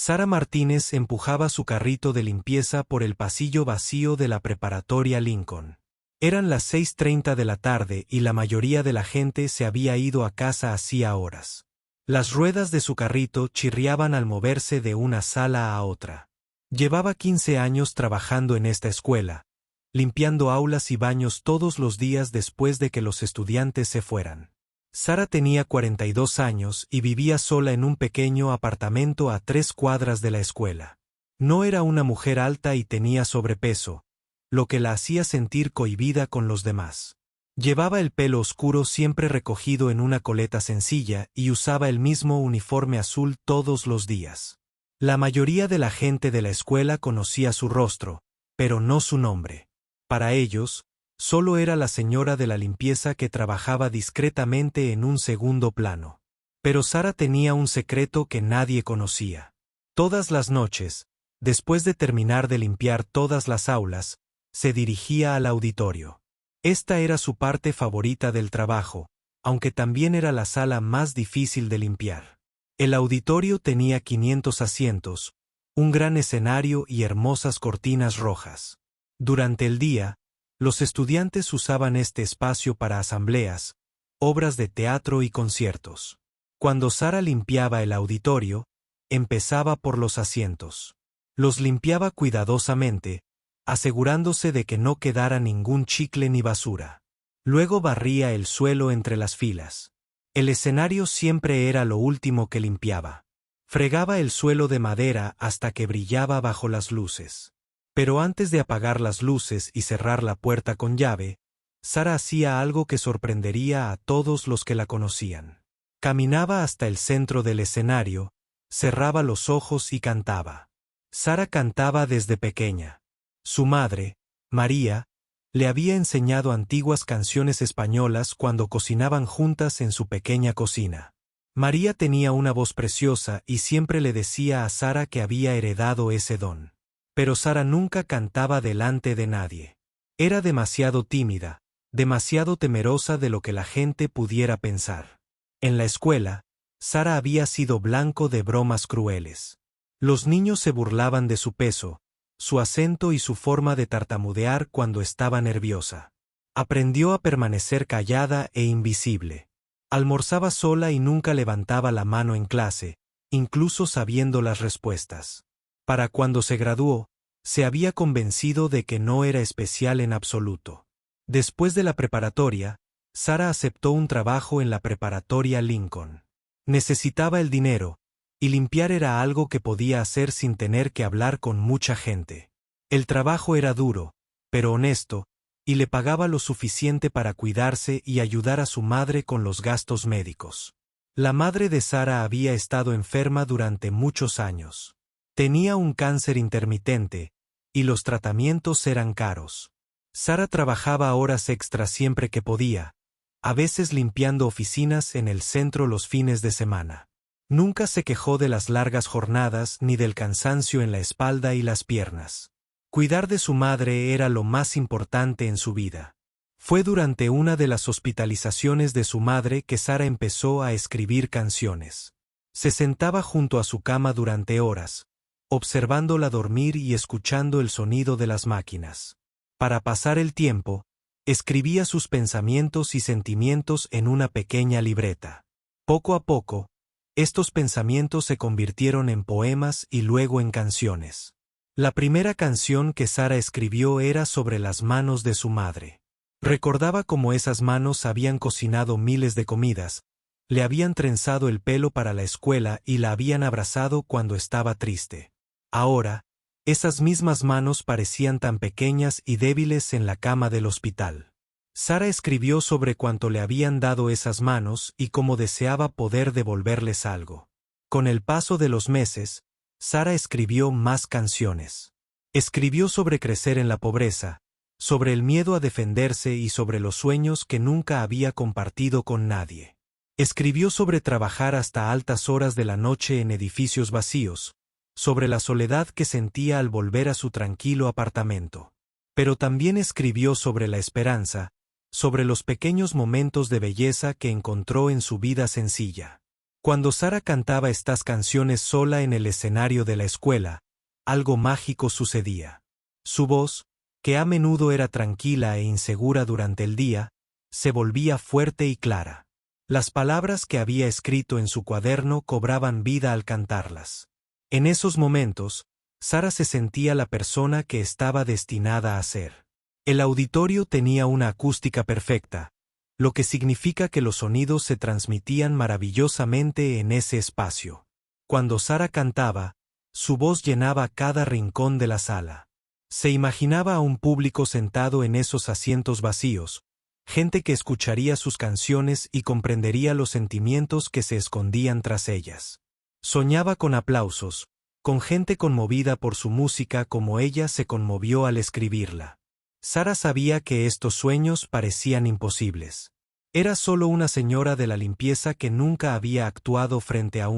Sara Martínez empujaba su carrito de limpieza por el pasillo vacío de la preparatoria Lincoln. Eran las 6:30 de la tarde y la mayoría de la gente se había ido a casa hacía horas. Las ruedas de su carrito chirriaban al moverse de una sala a otra. Llevaba 15 años trabajando en esta escuela, limpiando aulas y baños todos los días después de que los estudiantes se fueran. Sara tenía 42 años y vivía sola en un pequeño apartamento a 3 cuadras de la escuela. No era una mujer alta y tenía sobrepeso, lo que la hacía sentir cohibida con los demás. Llevaba el pelo oscuro siempre recogido en una coleta sencilla y usaba el mismo uniforme azul todos los días. La mayoría de la gente de la escuela conocía su rostro, pero no su nombre. Para ellos, solo era la señora de la limpieza que trabajaba discretamente en un segundo plano. Pero Sara tenía un secreto que nadie conocía. Todas las noches, después de terminar de limpiar todas las aulas, se dirigía al auditorio. Esta era su parte favorita del trabajo, aunque también era la sala más difícil de limpiar. El auditorio tenía 500 asientos, un gran escenario y hermosas cortinas rojas. Durante el día, los estudiantes usaban este espacio para asambleas, obras de teatro y conciertos. Cuando Sara limpiaba el auditorio, empezaba por los asientos. Los limpiaba cuidadosamente, asegurándose de que no quedara ningún chicle ni basura. Luego barría el suelo entre las filas. El escenario siempre era lo último que limpiaba. Fregaba el suelo de madera hasta que brillaba bajo las luces. Pero antes de apagar las luces y cerrar la puerta con llave, Sara hacía algo que sorprendería a todos los que la conocían. Caminaba hasta el centro del escenario, cerraba los ojos y cantaba. Sara cantaba desde pequeña. Su madre, María, le había enseñado antiguas canciones españolas cuando cocinaban juntas en su pequeña cocina. María tenía una voz preciosa y siempre le decía a Sara que había heredado ese don. Pero Sara nunca cantaba delante de nadie. Era demasiado tímida, demasiado temerosa de lo que la gente pudiera pensar. En la escuela, Sara había sido blanco de bromas crueles. Los niños se burlaban de su peso, su acento y su forma de tartamudear cuando estaba nerviosa. Aprendió a permanecer callada e invisible. Almorzaba sola y nunca levantaba la mano en clase, incluso sabiendo las respuestas. Para cuando se graduó, se había convencido de que no era especial en absoluto. Después de la preparatoria, Sara aceptó un trabajo en la preparatoria Lincoln. Necesitaba el dinero, y limpiar era algo que podía hacer sin tener que hablar con mucha gente. El trabajo era duro, pero honesto, y le pagaba lo suficiente para cuidarse y ayudar a su madre con los gastos médicos. La madre de Sara había estado enferma durante muchos años. Tenía un cáncer intermitente, y los tratamientos eran caros. Sara trabajaba horas extras siempre que podía, a veces limpiando oficinas en el centro los fines de semana. Nunca se quejó de las largas jornadas ni del cansancio en la espalda y las piernas. Cuidar de su madre era lo más importante en su vida. Fue durante una de las hospitalizaciones de su madre que Sara empezó a escribir canciones. Se sentaba junto a su cama durante horas, observándola dormir y escuchando el sonido de las máquinas. Para pasar el tiempo, escribía sus pensamientos y sentimientos en una pequeña libreta. Poco a poco, estos pensamientos se convirtieron en poemas y luego en canciones. La primera canción que Sara escribió era sobre las manos de su madre. Recordaba cómo esas manos habían cocinado miles de comidas, le habían trenzado el pelo para la escuela y la habían abrazado cuando estaba triste. Ahora, esas mismas manos parecían tan pequeñas y débiles en la cama del hospital. Sara escribió sobre cuánto le habían dado esas manos y cómo deseaba poder devolverles algo. Con el paso de los meses, Sara escribió más canciones. Escribió sobre crecer en la pobreza, sobre el miedo a defenderse y sobre los sueños que nunca había compartido con nadie. Escribió sobre trabajar hasta altas horas de la noche en edificios vacíos, sobre la soledad que sentía al volver a su tranquilo apartamento. Pero también escribió sobre la esperanza, sobre los pequeños momentos de belleza que encontró en su vida sencilla. Cuando Sara cantaba estas canciones sola en el escenario de la escuela, algo mágico sucedía. Su voz, que a menudo era tranquila e insegura durante el día, se volvía fuerte y clara. Las palabras que había escrito en su cuaderno cobraban vida al cantarlas. En esos momentos, Sara se sentía la persona que estaba destinada a ser. El auditorio tenía una acústica perfecta, lo que significa que los sonidos se transmitían maravillosamente en ese espacio. Cuando Sara cantaba, su voz llenaba cada rincón de la sala. Se imaginaba a un público sentado en esos asientos vacíos, gente que escucharía sus canciones y comprendería los sentimientos que se escondían tras ellas. Soñaba con aplausos, con gente conmovida por su música como ella se conmovió al escribirla. Sara sabía que estos sueños parecían imposibles. Era solo una señora de la limpieza que nunca había actuado frente a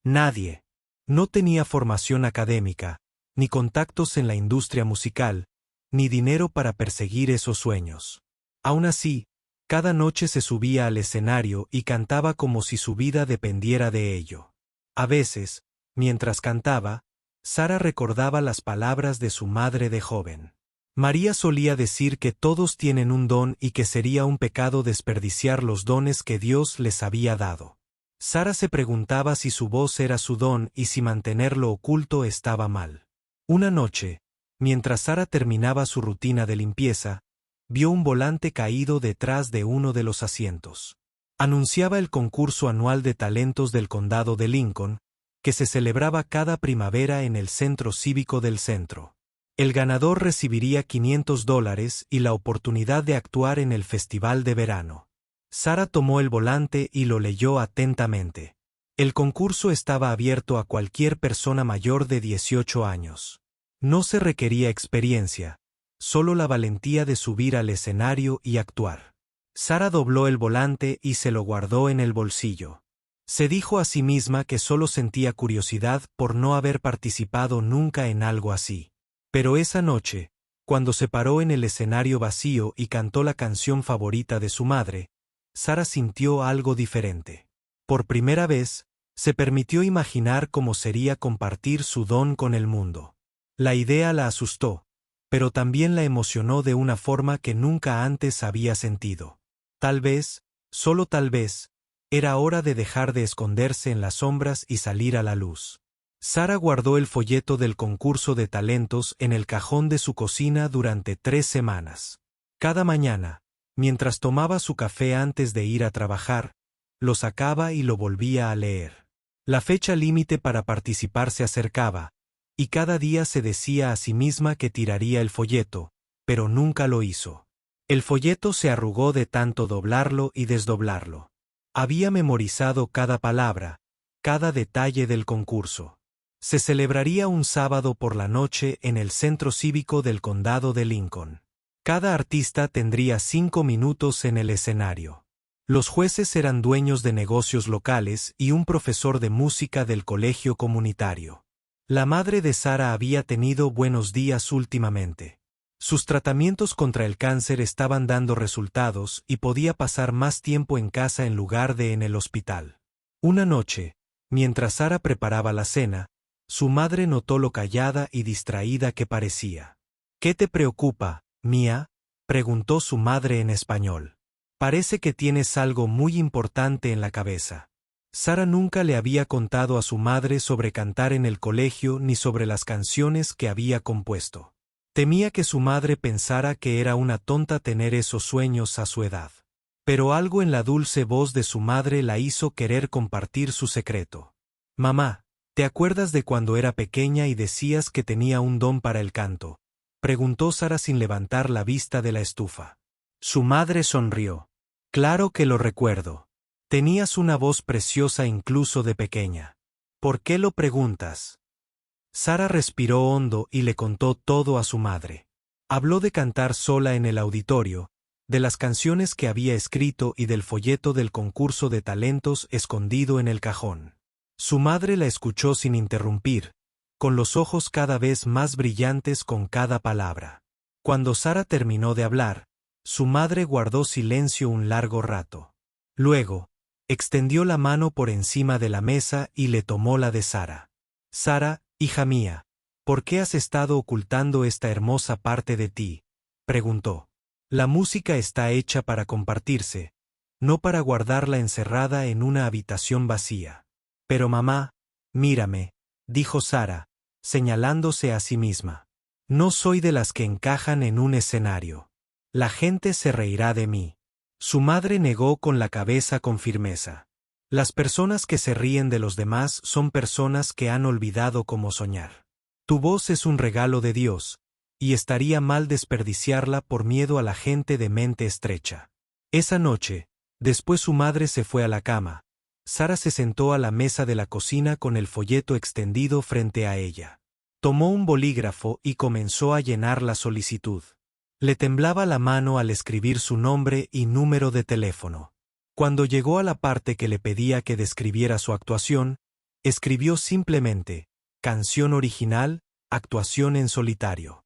nadie. No tenía formación académica, ni contactos en la industria musical, ni dinero para perseguir esos sueños. Aún así, cada noche se subía al escenario y cantaba como si su vida dependiera de ello. A veces, mientras cantaba, Sara recordaba las palabras de su madre de joven. María solía decir que todos tienen un don y que sería un pecado desperdiciar los dones que Dios les había dado. Sara se preguntaba si su voz era su don y si mantenerlo oculto estaba mal. Una noche, mientras Sara terminaba su rutina de limpieza, vio un volante caído detrás de uno de los asientos. Anunciaba el concurso anual de talentos del condado de Lincoln, que se celebraba cada primavera en el centro cívico del centro. El ganador recibiría $500 y la oportunidad de actuar en el festival de verano. Sara tomó el volante y lo leyó atentamente. El concurso estaba abierto a cualquier persona mayor de 18 años. No se requería experiencia, solo la valentía de subir al escenario y actuar. Sara dobló el volante y se lo guardó en el bolsillo. Se dijo a sí misma que solo sentía curiosidad por no haber participado nunca en algo así. Pero esa noche, cuando se paró en el escenario vacío y cantó la canción favorita de su madre, Sara sintió algo diferente. Por primera vez, se permitió imaginar cómo sería compartir su don con el mundo. La idea la asustó, pero también la emocionó de una forma que nunca antes había sentido. Tal vez, solo tal vez, era hora de dejar de esconderse en las sombras y salir a la luz. Sara guardó el folleto del concurso de talentos en el cajón de su cocina durante 3 semanas. Cada mañana, mientras tomaba su café antes de ir a trabajar, lo sacaba y lo volvía a leer. La fecha límite para participar se acercaba, y cada día se decía a sí misma que tiraría el folleto, pero nunca lo hizo. El folleto se arrugó de tanto doblarlo y desdoblarlo. Había memorizado cada palabra, cada detalle del concurso. Se celebraría un sábado por la noche en el centro cívico del condado de Lincoln. Cada artista tendría 5 minutos en el escenario. Los jueces eran dueños de negocios locales y un profesor de música del colegio comunitario. La madre de Sara había tenido buenos días últimamente. Sus tratamientos contra el cáncer estaban dando resultados y podía pasar más tiempo en casa en lugar de en el hospital. Una noche, mientras Sara preparaba la cena, su madre notó lo callada y distraída que parecía. ¿Qué te preocupa, Mía?, preguntó su madre en español. Parece que tienes algo muy importante en la cabeza. Sara nunca le había contado a su madre sobre cantar en el colegio ni sobre las canciones que había compuesto. Temía que su madre pensara que era una tonta tener esos sueños a su edad. Pero algo en la dulce voz de su madre la hizo querer compartir su secreto. Mamá, ¿te acuerdas de cuando era pequeña y decías que tenía un don para el canto?, preguntó Sara sin levantar la vista de la estufa. Su madre sonrió. Claro que lo recuerdo. Tenías una voz preciosa incluso de pequeña. ¿Por qué lo preguntas? Sara respiró hondo y le contó todo a su madre. Habló de cantar sola en el auditorio, de las canciones que había escrito y del folleto del concurso de talentos escondido en el cajón. Su madre la escuchó sin interrumpir, con los ojos cada vez más brillantes con cada palabra. Cuando Sara terminó de hablar, su madre guardó silencio un largo rato. Luego, Extendió la mano por encima de la mesa y le tomó la de Sara. Sara, hija mía, ¿por qué has estado ocultando esta hermosa parte de ti?, preguntó. La música está hecha para compartirse, no para guardarla encerrada en una habitación vacía. Pero mamá, mírame, dijo Sara, señalándose a sí misma. No soy de las que encajan en un escenario. La gente se reirá de mí. Su madre negó con la cabeza con firmeza. Las personas que se ríen de los demás son personas que han olvidado cómo soñar. Tu voz es un regalo de Dios, y estaría mal desperdiciarla por miedo a la gente de mente estrecha. Esa noche, después su madre se fue a la cama. Sara se sentó a la mesa de la cocina con el folleto extendido frente a ella. Tomó un bolígrafo y comenzó a llenar la solicitud. Le temblaba la mano al escribir su nombre y número de teléfono. Cuando llegó a la parte que le pedía que describiera su actuación, escribió simplemente, canción original, actuación en solitario.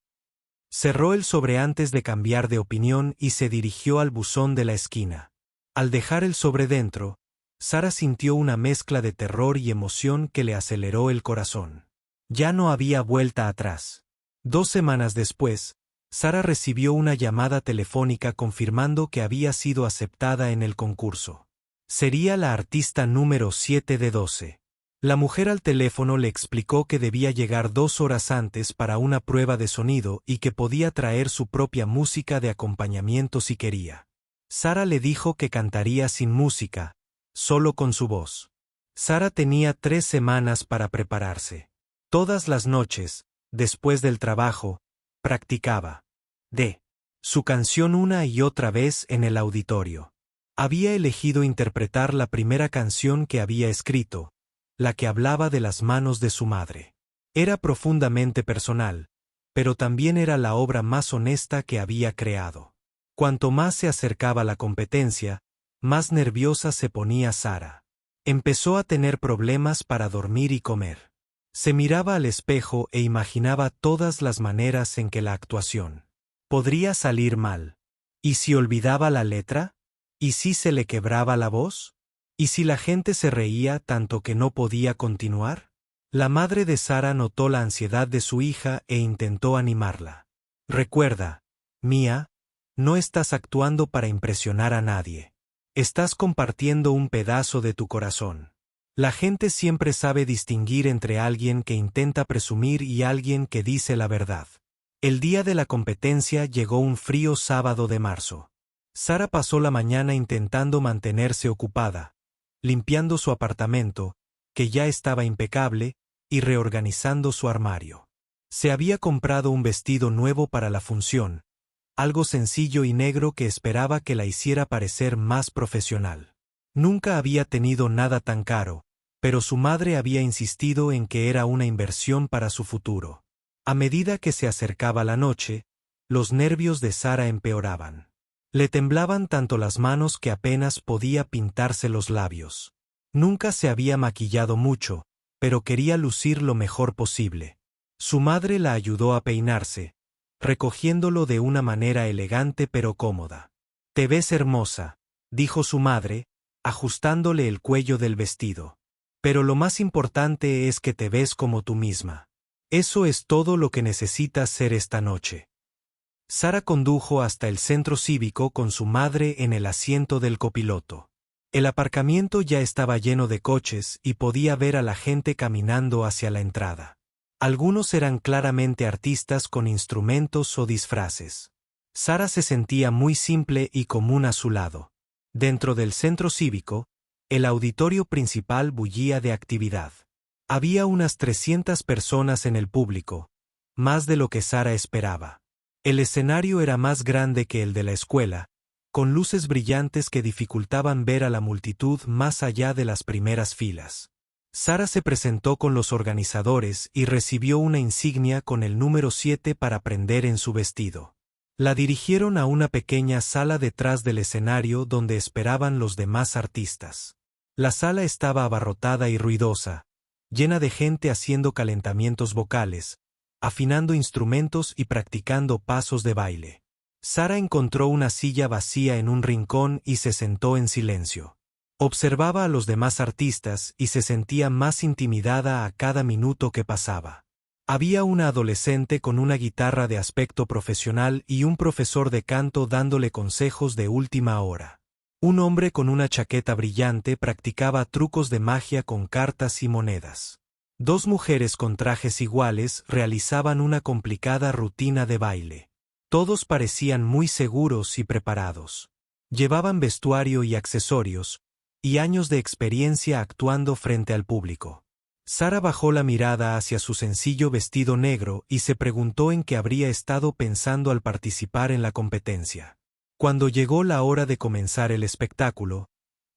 Cerró el sobre antes de cambiar de opinión y se dirigió al buzón de la esquina. Al dejar el sobre dentro, Sara sintió una mezcla de terror y emoción que le aceleró el corazón. Ya no había vuelta atrás. 2 semanas después, Sara recibió una llamada telefónica confirmando que había sido aceptada en el concurso. Sería la artista número 7 de 12. La mujer al teléfono le explicó que debía llegar 2 horas antes para una prueba de sonido y que podía traer su propia música de acompañamiento si quería. Sara le dijo que cantaría sin música, solo con su voz. Sara tenía 3 semanas para prepararse. Todas las noches, después del trabajo, practicaba su canción una y otra vez en el auditorio. Había elegido interpretar la primera canción que había escrito, la que hablaba de las manos de su madre. Era profundamente personal, pero también era la obra más honesta que había creado. Cuanto más se acercaba la competencia, más nerviosa se ponía Sara. Empezó a tener problemas para dormir y comer. Se miraba al espejo e imaginaba todas las maneras en que la actuación podría salir mal. ¿Y si olvidaba la letra? ¿Y si se le quebraba la voz? ¿Y si la gente se reía tanto que no podía continuar? La madre de Sara notó la ansiedad de su hija e intentó animarla. Recuerda, Mía, no estás actuando para impresionar a nadie. Estás compartiendo un pedazo de tu corazón. La gente siempre sabe distinguir entre alguien que intenta presumir y alguien que dice la verdad. El día de la competencia llegó un frío sábado de marzo. Sara pasó la mañana intentando mantenerse ocupada, limpiando su apartamento, que ya estaba impecable, y reorganizando su armario. Se había comprado un vestido nuevo para la función, algo sencillo y negro que esperaba que la hiciera parecer más profesional. Nunca había tenido nada tan caro, pero su madre había insistido en que era una inversión para su futuro. A medida que se acercaba la noche, los nervios de Sara empeoraban. Le temblaban tanto las manos que apenas podía pintarse los labios. Nunca se había maquillado mucho, pero quería lucir lo mejor posible. Su madre la ayudó a peinarse, recogiéndolo de una manera elegante pero cómoda. «Te ves hermosa», dijo su madre, ajustándole el cuello del vestido. «Pero lo más importante es que te ves como tú misma. Eso es todo lo que necesitas ser esta noche». Sara condujo hasta el centro cívico con su madre en el asiento del copiloto. El aparcamiento ya estaba lleno de coches y podía ver a la gente caminando hacia la entrada. Algunos eran claramente artistas con instrumentos o disfraces. Sara se sentía muy simple y común a su lado. Dentro del centro cívico, el auditorio principal bullía de actividad. Había unas 300 personas en el público, más de lo que Sara esperaba. El escenario era más grande que el de la escuela, con luces brillantes que dificultaban ver a la multitud más allá de las primeras filas. Sara se presentó con los organizadores y recibió una insignia con el número 7 para prender en su vestido. La dirigieron a una pequeña sala detrás del escenario donde esperaban los demás artistas. La sala estaba abarrotada y ruidosa, llena de gente haciendo calentamientos vocales, afinando instrumentos y practicando pasos de baile. Sara encontró una silla vacía en un rincón y se sentó en silencio. Observaba a los demás artistas y se sentía más intimidada a cada minuto que pasaba. Había una adolescente con una guitarra de aspecto profesional y un profesor de canto dándole consejos de última hora. Un hombre con una chaqueta brillante practicaba trucos de magia con cartas y monedas. Dos mujeres con trajes iguales realizaban una complicada rutina de baile. Todos parecían muy seguros y preparados. Llevaban vestuario y accesorios, y años de experiencia actuando frente al público. Sara bajó la mirada hacia su sencillo vestido negro y se preguntó en qué habría estado pensando al participar en la competencia. Cuando llegó la hora de comenzar el espectáculo,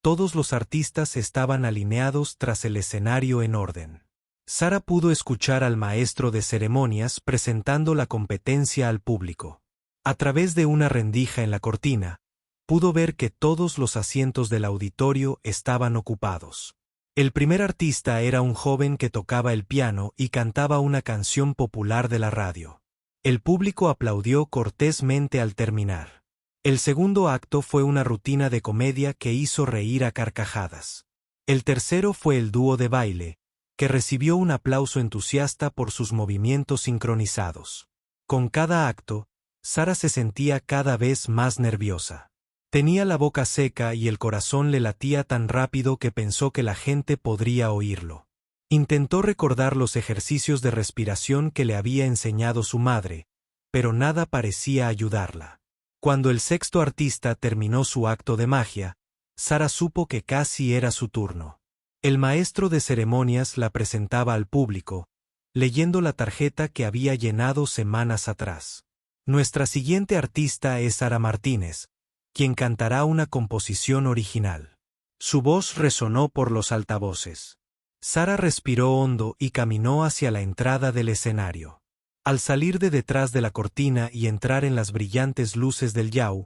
todos los artistas estaban alineados tras el escenario en orden. Sara pudo escuchar al maestro de ceremonias presentando la competencia al público. A través de una rendija en la cortina, pudo ver que todos los asientos del auditorio estaban ocupados. El primer artista era un joven que tocaba el piano y cantaba una canción popular de la radio. El público aplaudió cortésmente al terminar. El segundo acto fue una rutina de comedia que hizo reír a carcajadas. El tercero fue el dúo de baile, que recibió un aplauso entusiasta por sus movimientos sincronizados. Con cada acto, Sara se sentía cada vez más nerviosa. Tenía la boca seca y el corazón le latía tan rápido que pensó que la gente podría oírlo. Intentó recordar los ejercicios de respiración que le había enseñado su madre, pero nada parecía ayudarla. Cuando el sexto artista terminó su acto de magia, Sara supo que casi era su turno. El maestro de ceremonias la presentaba al público, leyendo la tarjeta que había llenado semanas atrás. Nuestra siguiente artista es Sara Martínez, quien cantará una composición original. Su voz resonó por los altavoces. Sara respiró hondo y caminó hacia la entrada del escenario. Al salir de detrás de la cortina y entrar en las brillantes luces del Yau,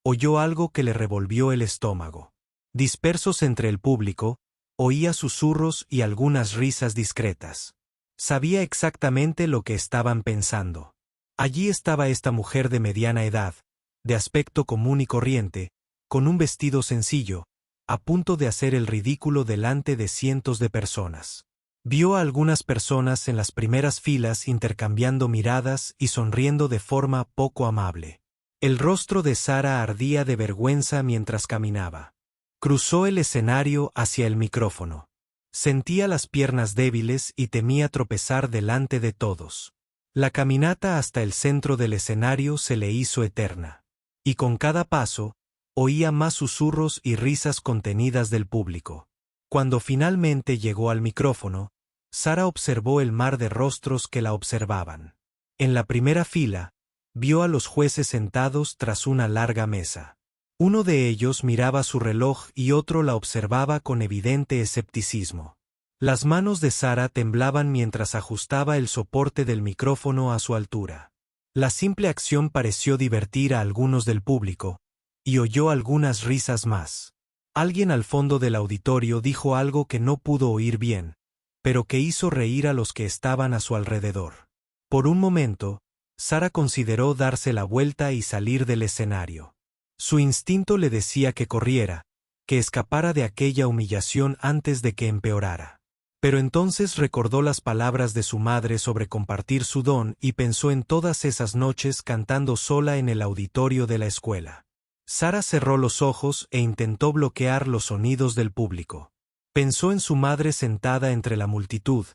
oyó algo que le revolvió el estómago. Dispersos entre el público, oía susurros y algunas risas discretas. Sabía exactamente lo que estaban pensando. Allí estaba esta mujer de mediana edad, de aspecto común y corriente, con un vestido sencillo, a punto de hacer el ridículo delante de cientos de personas. Vio a algunas personas en las primeras filas intercambiando miradas y sonriendo de forma poco amable. El rostro de Sara ardía de vergüenza mientras caminaba. Cruzó el escenario hacia el micrófono. Sentía las piernas débiles y temía tropezar delante de todos. La caminata hasta el centro del escenario se le hizo eterna. Y con cada paso, oía más susurros y risas contenidas del público. Cuando finalmente llegó al micrófono, Sara observó el mar de rostros que la observaban. En la primera fila, vio a los jueces sentados tras una larga mesa. Uno de ellos miraba su reloj y otro la observaba con evidente escepticismo. Las manos de Sara temblaban mientras ajustaba el soporte del micrófono a su altura. La simple acción pareció divertir a algunos del público, y oyó algunas risas más. Alguien al fondo del auditorio dijo algo que no pudo oír bien, pero que hizo reír a los que estaban a su alrededor. Por un momento, Sara consideró darse la vuelta y salir del escenario. Su instinto le decía que corriera, que escapara de aquella humillación antes de que empeorara. Pero entonces recordó las palabras de su madre sobre compartir su don y pensó en todas esas noches cantando sola en el auditorio de la escuela. Sara cerró los ojos e intentó bloquear los sonidos del público. Pensó en su madre sentada entre la multitud,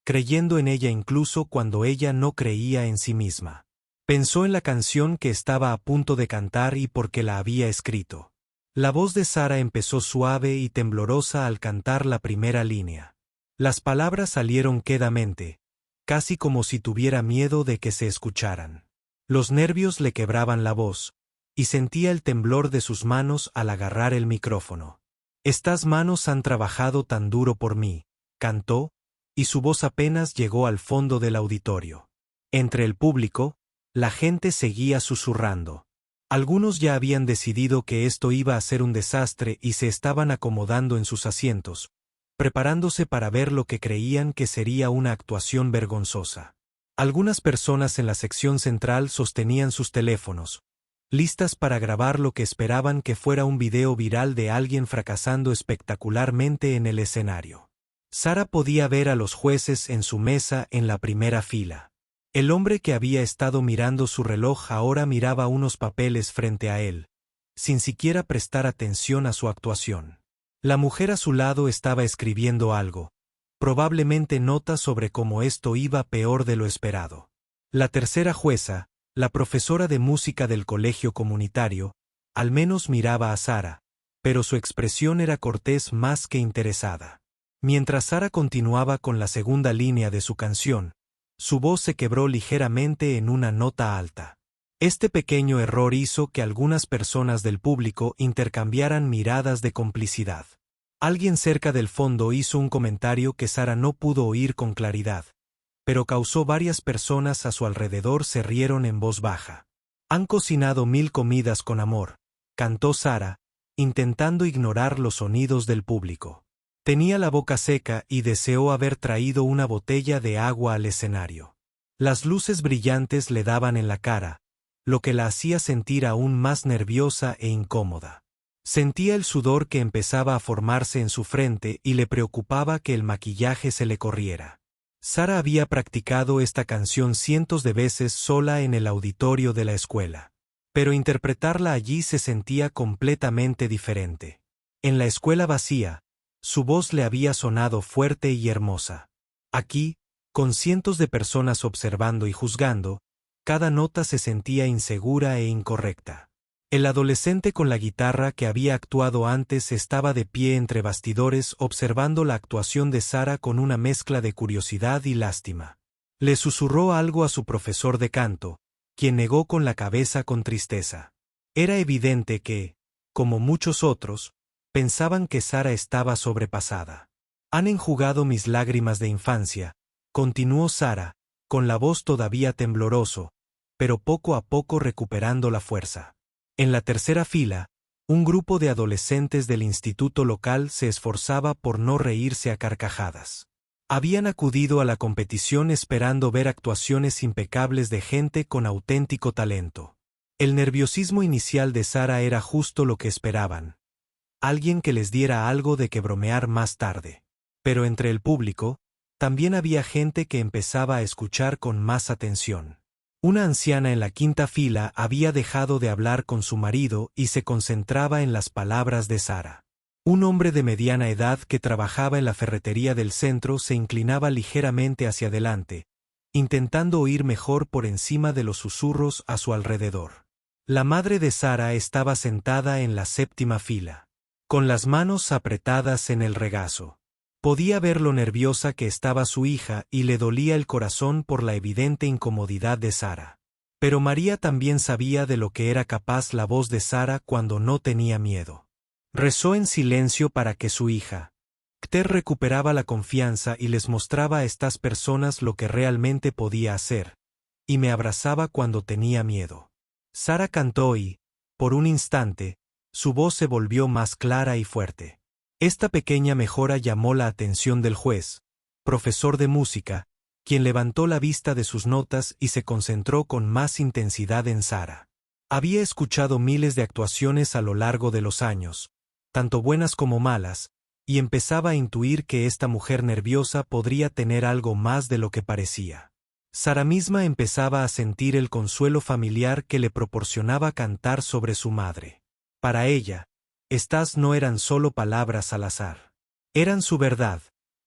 creyendo en ella incluso cuando ella no creía en sí misma. Pensó en la canción que estaba a punto de cantar y por qué la había escrito. La voz de Sara empezó suave y temblorosa al cantar la primera línea. Las palabras salieron quedamente, casi como si tuviera miedo de que se escucharan. Los nervios le quebraban la voz, y sentía el temblor de sus manos al agarrar el micrófono. Estas manos han trabajado tan duro por mí, cantó, y su voz apenas llegó al fondo del auditorio. Entre el público, la gente seguía susurrando. Algunos ya habían decidido que esto iba a ser un desastre y se estaban acomodando en sus asientos, preparándose para ver lo que creían que sería una actuación vergonzosa. Algunas personas en la sección central sostenían sus teléfonos, listas para grabar lo que esperaban que fuera un video viral de alguien fracasando espectacularmente en el escenario. Sara podía ver a los jueces en su mesa en la primera fila. El hombre que había estado mirando su reloj ahora miraba unos papeles frente a él, sin siquiera prestar atención a su actuación. La mujer a su lado estaba escribiendo algo, probablemente notas sobre cómo esto iba peor de lo esperado. La tercera jueza, la profesora de música del colegio comunitario, al menos miraba a Sara, pero su expresión era cortés más que interesada. Mientras Sara continuaba con la segunda línea de su canción, su voz se quebró ligeramente en una nota alta. Este pequeño error hizo que algunas personas del público intercambiaran miradas de complicidad. Alguien cerca del fondo hizo un comentario que Sara no pudo oír con claridad, pero causó varias personas a su alrededor se rieron en voz baja. «Han cocinado 1000 comidas con amor», cantó Sara, intentando ignorar los sonidos del público. Tenía la boca seca y deseó haber traído una botella de agua al escenario. Las luces brillantes le daban en la cara, lo que la hacía sentir aún más nerviosa e incómoda. Sentía el sudor que empezaba a formarse en su frente y le preocupaba que el maquillaje se le corriera. Sara había practicado esta canción cientos de veces sola en el auditorio de la escuela. Pero interpretarla allí se sentía completamente diferente. En la escuela vacía, su voz le había sonado fuerte y hermosa. Aquí, con cientos de personas observando y juzgando, cada nota se sentía insegura e incorrecta. El adolescente con la guitarra que había actuado antes estaba de pie entre bastidores observando la actuación de Sara con una mezcla de curiosidad y lástima. Le susurró algo a su profesor de canto, quien negó con la cabeza con tristeza. Era evidente que, como muchos otros, pensaban que Sara estaba sobrepasada. «Han enjugado mis lágrimas de infancia», continuó Sara, con la voz todavía tembloroso, pero poco a poco recuperando la fuerza. En la tercera fila, un grupo de adolescentes del instituto local se esforzaba por no reírse a carcajadas. Habían acudido a la competición esperando ver actuaciones impecables de gente con auténtico talento. El nerviosismo inicial de Sara era justo lo que esperaban. Alguien que les diera algo de que bromear más tarde. Pero entre el público, también había gente que empezaba a escuchar con más atención. Una anciana en la quinta fila había dejado de hablar con su marido y se concentraba en las palabras de Sara. Un hombre de mediana edad que trabajaba en la ferretería del centro se inclinaba ligeramente hacia adelante, intentando oír mejor por encima de los susurros a su alrededor. La madre de Sara estaba sentada en la séptima fila, con las manos apretadas en el regazo. Podía ver lo nerviosa que estaba su hija y le dolía el corazón por la evidente incomodidad de Sara. Pero María también sabía de lo que era capaz la voz de Sara cuando no tenía miedo. Rezó en silencio para que su hija, Kter, recuperaba la confianza y les mostraba a estas personas lo que realmente podía hacer, y me abrazaba cuando tenía miedo. Sara cantó y, por un instante, su voz se volvió más clara y fuerte. Esta pequeña mejora llamó la atención del juez, profesor de música, quien levantó la vista de sus notas y se concentró con más intensidad en Sara. Había escuchado miles de actuaciones a lo largo de los años, tanto buenas como malas, y empezaba a intuir que esta mujer nerviosa podría tener algo más de lo que parecía. Sara misma empezaba a sentir el consuelo familiar que le proporcionaba cantar sobre su madre. Para ella, estas no eran solo palabras al azar. Eran su verdad,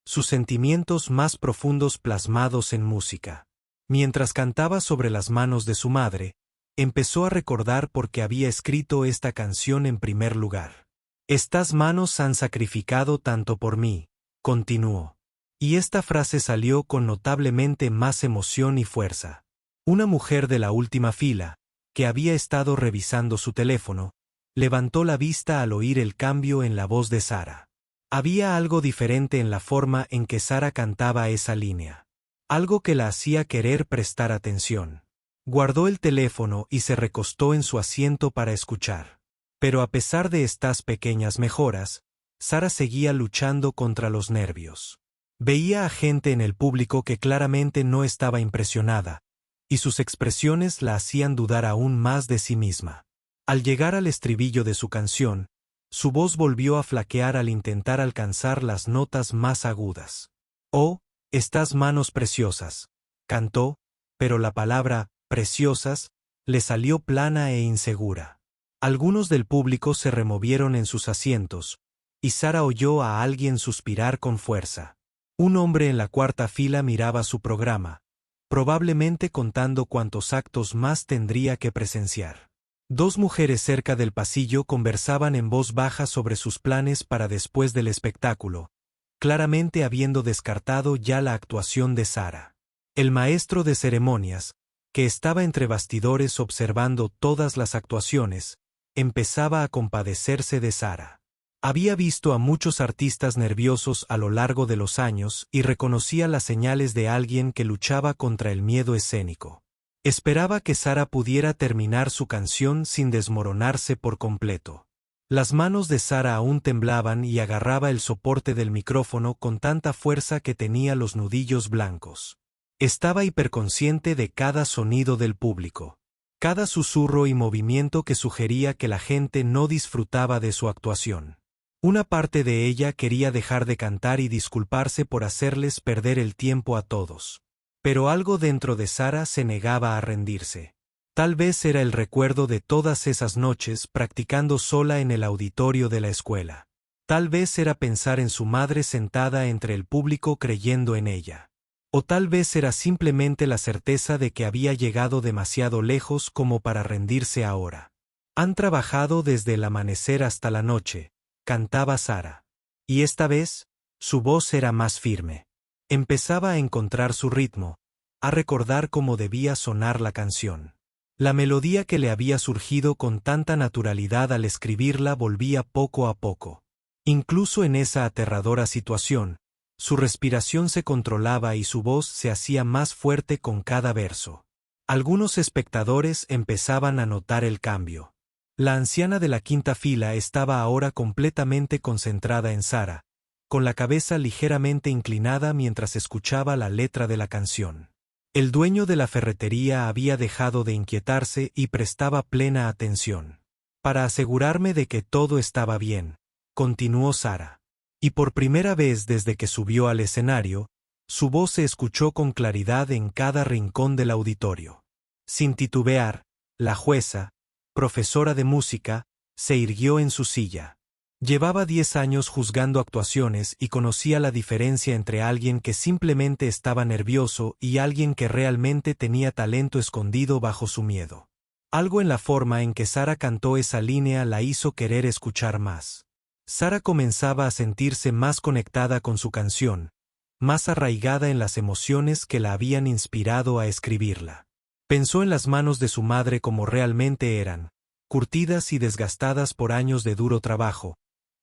sus sentimientos más profundos plasmados en música. Mientras cantaba sobre las manos de su madre, empezó a recordar por qué había escrito esta canción en primer lugar. «Estas manos han sacrificado tanto por mí», continuó. Y esta frase salió con notablemente más emoción y fuerza. Una mujer de la última fila, que había estado revisando su teléfono, levantó la vista al oír el cambio en la voz de Sara. Había algo diferente en la forma en que Sara cantaba esa línea. Algo que la hacía querer prestar atención. Guardó el teléfono y se recostó en su asiento para escuchar. Pero a pesar de estas pequeñas mejoras, Sara seguía luchando contra los nervios. Veía a gente en el público que claramente no estaba impresionada, y sus expresiones la hacían dudar aún más de sí misma. Al llegar al estribillo de su canción, su voz volvió a flaquear al intentar alcanzar las notas más agudas. «Oh, estas manos preciosas», cantó, pero la palabra «preciosas» le salió plana e insegura. Algunos del público se removieron en sus asientos, y Sara oyó a alguien suspirar con fuerza. Un hombre en la cuarta fila miraba su programa, probablemente contando cuántos actos más tendría que presenciar. Dos mujeres cerca del pasillo conversaban en voz baja sobre sus planes para después del espectáculo, claramente habiendo descartado ya la actuación de Sara. El maestro de ceremonias, que estaba entre bastidores observando todas las actuaciones, empezaba a compadecerse de Sara. Había visto a muchos artistas nerviosos a lo largo de los años y reconocía las señales de alguien que luchaba contra el miedo escénico. Esperaba que Sara pudiera terminar su canción sin desmoronarse por completo. Las manos de Sara aún temblaban y agarraba el soporte del micrófono con tanta fuerza que tenía los nudillos blancos. Estaba hiperconsciente de cada sonido del público, cada susurro y movimiento que sugería que la gente no disfrutaba de su actuación. Una parte de ella quería dejar de cantar y disculparse por hacerles perder el tiempo a todos. Pero algo dentro de Sara se negaba a rendirse. Tal vez era el recuerdo de todas esas noches practicando sola en el auditorio de la escuela. Tal vez era pensar en su madre sentada entre el público creyendo en ella. O tal vez era simplemente la certeza de que había llegado demasiado lejos como para rendirse ahora. Han trabajado desde el amanecer hasta la noche, cantaba Sara. Y esta vez, su voz era más firme. Empezaba a encontrar su ritmo, a recordar cómo debía sonar la canción. La melodía que le había surgido con tanta naturalidad al escribirla volvía poco a poco. Incluso en esa aterradora situación, su respiración se controlaba y su voz se hacía más fuerte con cada verso. Algunos espectadores empezaban a notar el cambio. La anciana de la quinta fila estaba ahora completamente concentrada en Sara, con la cabeza ligeramente inclinada mientras escuchaba la letra de la canción. El dueño de la ferretería había dejado de inquietarse y prestaba plena atención. Para asegurarme de que todo estaba bien, continuó Sara. Y por primera vez desde que subió al escenario, su voz se escuchó con claridad en cada rincón del auditorio. Sin titubear, la jueza, profesora de música, se irguió en su silla. Llevaba 10 años juzgando actuaciones y conocía la diferencia entre alguien que simplemente estaba nervioso y alguien que realmente tenía talento escondido bajo su miedo. Algo en la forma en que Sara cantó esa línea la hizo querer escuchar más. Sara comenzaba a sentirse más conectada con su canción, más arraigada en las emociones que la habían inspirado a escribirla. Pensó en las manos de su madre como realmente eran, curtidas y desgastadas por años de duro trabajo,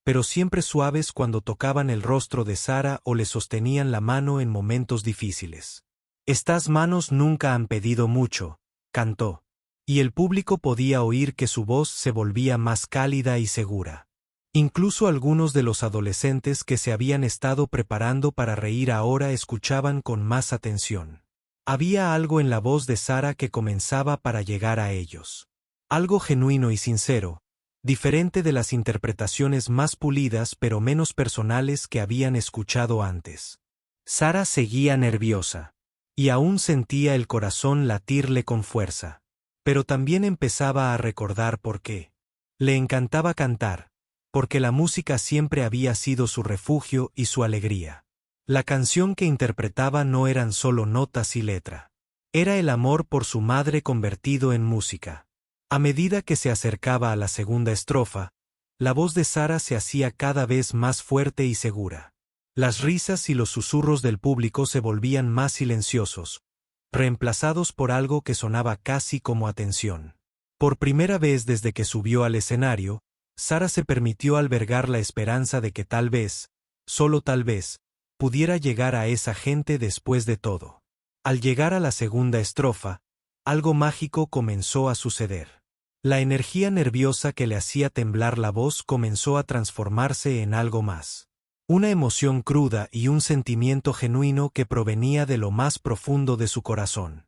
pero siempre suaves cuando tocaban el rostro de Sara o le sostenían la mano en momentos difíciles. «Estas manos nunca han pedido mucho», cantó, y el público podía oír que su voz se volvía más cálida y segura. Incluso algunos de los adolescentes que se habían estado preparando para reír ahora escuchaban con más atención. Había algo en la voz de Sara que comenzaba para llegar a ellos. Algo genuino y sincero, diferente de las interpretaciones más pulidas pero menos personales que habían escuchado antes. Sara seguía nerviosa, y aún sentía el corazón latirle con fuerza. Pero también empezaba a recordar por qué. Le encantaba cantar, porque la música siempre había sido su refugio y su alegría. La canción que interpretaba no eran solo notas y letra. Era el amor por su madre convertido en música. A medida que se acercaba a la segunda estrofa, la voz de Sara se hacía cada vez más fuerte y segura. Las risas y los susurros del público se volvían más silenciosos, reemplazados por algo que sonaba casi como atención. Por primera vez desde que subió al escenario, Sara se permitió albergar la esperanza de que tal vez, solo tal vez, pudiera llegar a esa gente después de todo. Al llegar a la segunda estrofa, algo mágico comenzó a suceder. La energía nerviosa que le hacía temblar la voz comenzó a transformarse en algo más. Una emoción cruda y un sentimiento genuino que provenía de lo más profundo de su corazón.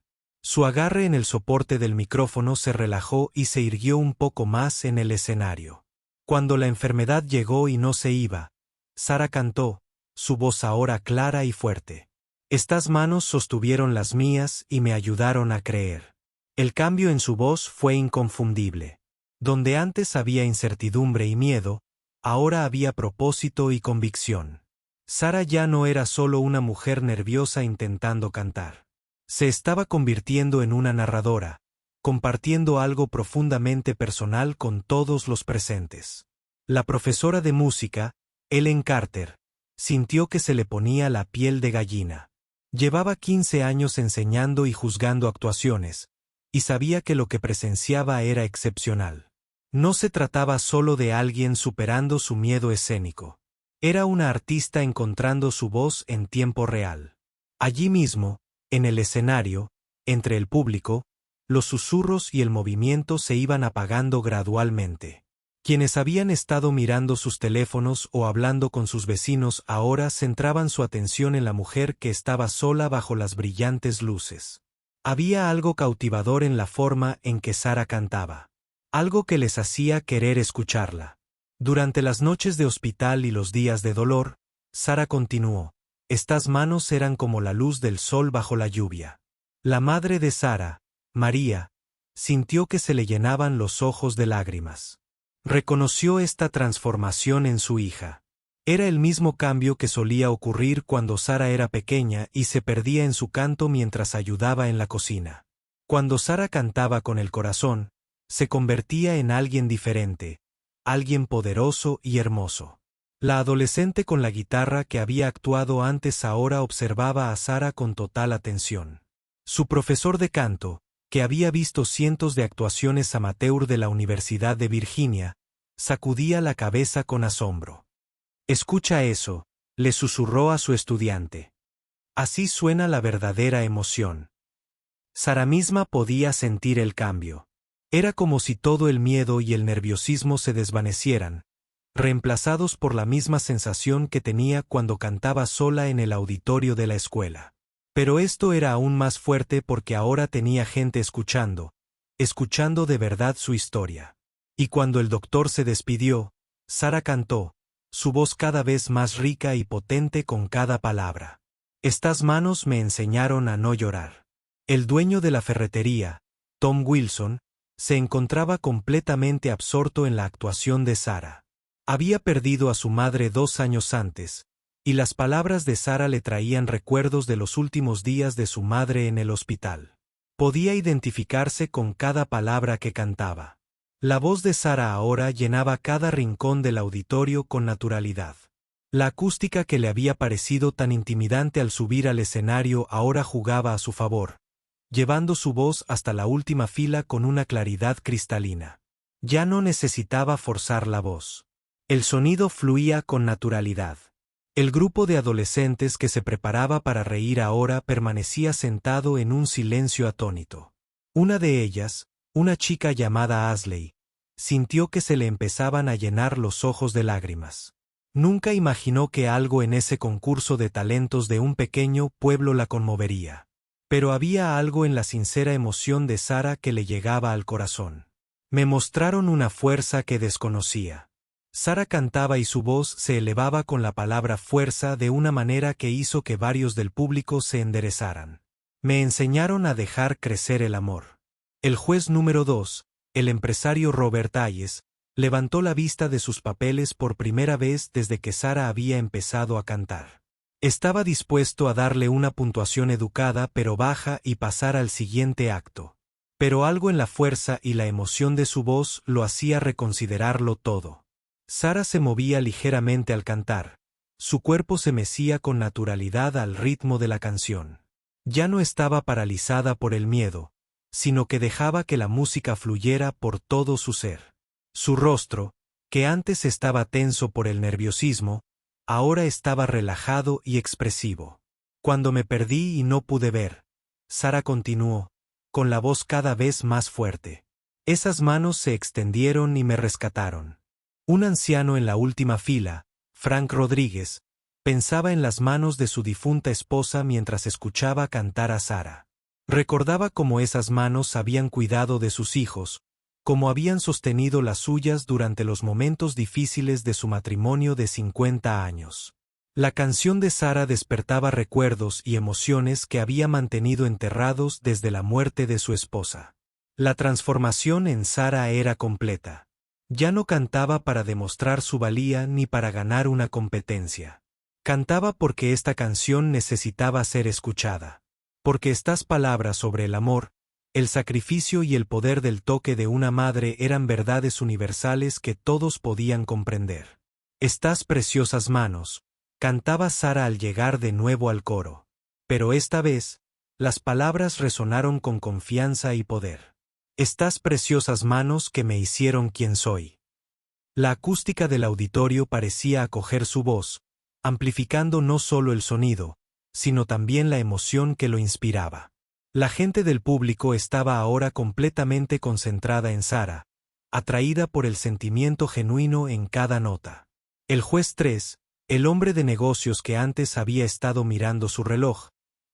Su agarre en el soporte del micrófono se relajó y se irguió un poco más en el escenario. Cuando la enfermedad llegó y no se iba, Sara cantó, su voz ahora clara y fuerte. Estas manos sostuvieron las mías y me ayudaron a creer. El cambio en su voz fue inconfundible. Donde antes había incertidumbre y miedo, ahora había propósito y convicción. Sara ya no era solo una mujer nerviosa intentando cantar. Se estaba convirtiendo en una narradora, compartiendo algo profundamente personal con todos los presentes. La profesora de música, Ellen Carter, sintió que se le ponía la piel de gallina. Llevaba 15 años enseñando y juzgando actuaciones, y sabía que lo que presenciaba era excepcional. No se trataba solo de alguien superando su miedo escénico. Era una artista encontrando su voz en tiempo real. Allí mismo, en el escenario, entre el público, los susurros y el movimiento se iban apagando gradualmente. Quienes habían estado mirando sus teléfonos o hablando con sus vecinos ahora centraban su atención en la mujer que estaba sola bajo las brillantes luces. Había algo cautivador en la forma en que Sara cantaba. Algo que les hacía querer escucharla. Durante las noches de hospital y los días de dolor, Sara continuó, estas manos eran como la luz del sol bajo la lluvia. La madre de Sara, María, sintió que se le llenaban los ojos de lágrimas. Reconoció esta transformación en su hija. Era el mismo cambio que solía ocurrir cuando Sara era pequeña y se perdía en su canto mientras ayudaba en la cocina. Cuando Sara cantaba con el corazón, se convertía en alguien diferente, alguien poderoso y hermoso. La adolescente con la guitarra que había actuado antes ahora observaba a Sara con total atención. Su profesor de canto, que había visto cientos de actuaciones amateur de la Universidad de Virginia, sacudía la cabeza con asombro. «Escucha eso», le susurró a su estudiante. «Así suena la verdadera emoción». Sara misma podía sentir el cambio. Era como si todo el miedo y el nerviosismo se desvanecieran, reemplazados por la misma sensación que tenía cuando cantaba sola en el auditorio de la escuela. Pero esto era aún más fuerte porque ahora tenía gente escuchando de verdad su historia. Y cuando el doctor se despidió, Sara cantó, su voz cada vez más rica y potente con cada palabra. Estas manos me enseñaron a no llorar. El dueño de la ferretería, Tom Wilson, se encontraba completamente absorto en la actuación de Sara. Había perdido a su madre 2 años antes, y las palabras de Sara le traían recuerdos de los últimos días de su madre en el hospital. Podía identificarse con cada palabra que cantaba. La voz de Sara ahora llenaba cada rincón del auditorio con naturalidad. La acústica que le había parecido tan intimidante al subir al escenario ahora jugaba a su favor, llevando su voz hasta la última fila con una claridad cristalina. Ya no necesitaba forzar la voz. El sonido fluía con naturalidad. El grupo de adolescentes que se preparaba para reír ahora permanecía sentado en un silencio atónito. Una de ellas, una chica llamada Ashley, sintió que se le empezaban a llenar los ojos de lágrimas. Nunca imaginó que algo en ese concurso de talentos de un pequeño pueblo la conmovería. Pero había algo en la sincera emoción de Sara que le llegaba al corazón. Me mostraron una fuerza que desconocía. Sara cantaba y su voz se elevaba con la palabra fuerza de una manera que hizo que varios del público se enderezaran. Me enseñaron a dejar crecer el amor. El juez número 2, el empresario Robert Hayes, levantó la vista de sus papeles por primera vez desde que Sara había empezado a cantar. Estaba dispuesto a darle una puntuación educada pero baja y pasar al siguiente acto. Pero algo en la fuerza y la emoción de su voz lo hacía reconsiderarlo todo. Sara se movía ligeramente al cantar. Su cuerpo se mecía con naturalidad al ritmo de la canción. Ya no estaba paralizada por el miedo, sino que dejaba que la música fluyera por todo su ser. Su rostro, que antes estaba tenso por el nerviosismo, ahora estaba relajado y expresivo. Cuando me perdí y no pude ver, Sara continuó, con la voz cada vez más fuerte. Esas manos se extendieron y me rescataron. Un anciano en la última fila, Frank Rodríguez, pensaba en las manos de su difunta esposa mientras escuchaba cantar a Sara. Recordaba cómo esas manos habían cuidado de sus hijos, cómo habían sostenido las suyas durante los momentos difíciles de su matrimonio de 50 años. La canción de Sara despertaba recuerdos y emociones que había mantenido enterrados desde la muerte de su esposa. La transformación en Sara era completa. Ya no cantaba para demostrar su valía ni para ganar una competencia. Cantaba porque esta canción necesitaba ser escuchada. Porque estas palabras sobre el amor, el sacrificio y el poder del toque de una madre eran verdades universales que todos podían comprender. Estas preciosas manos, cantaba Sara al llegar de nuevo al coro. Pero esta vez, las palabras resonaron con confianza y poder. Estas preciosas manos que me hicieron quien soy. La acústica del auditorio parecía acoger su voz, amplificando no solo el sonido, sino también la emoción que lo inspiraba. La gente del público estaba ahora completamente concentrada en Sara, atraída por el sentimiento genuino en cada nota. El juez 3, el hombre de negocios que antes había estado mirando su reloj,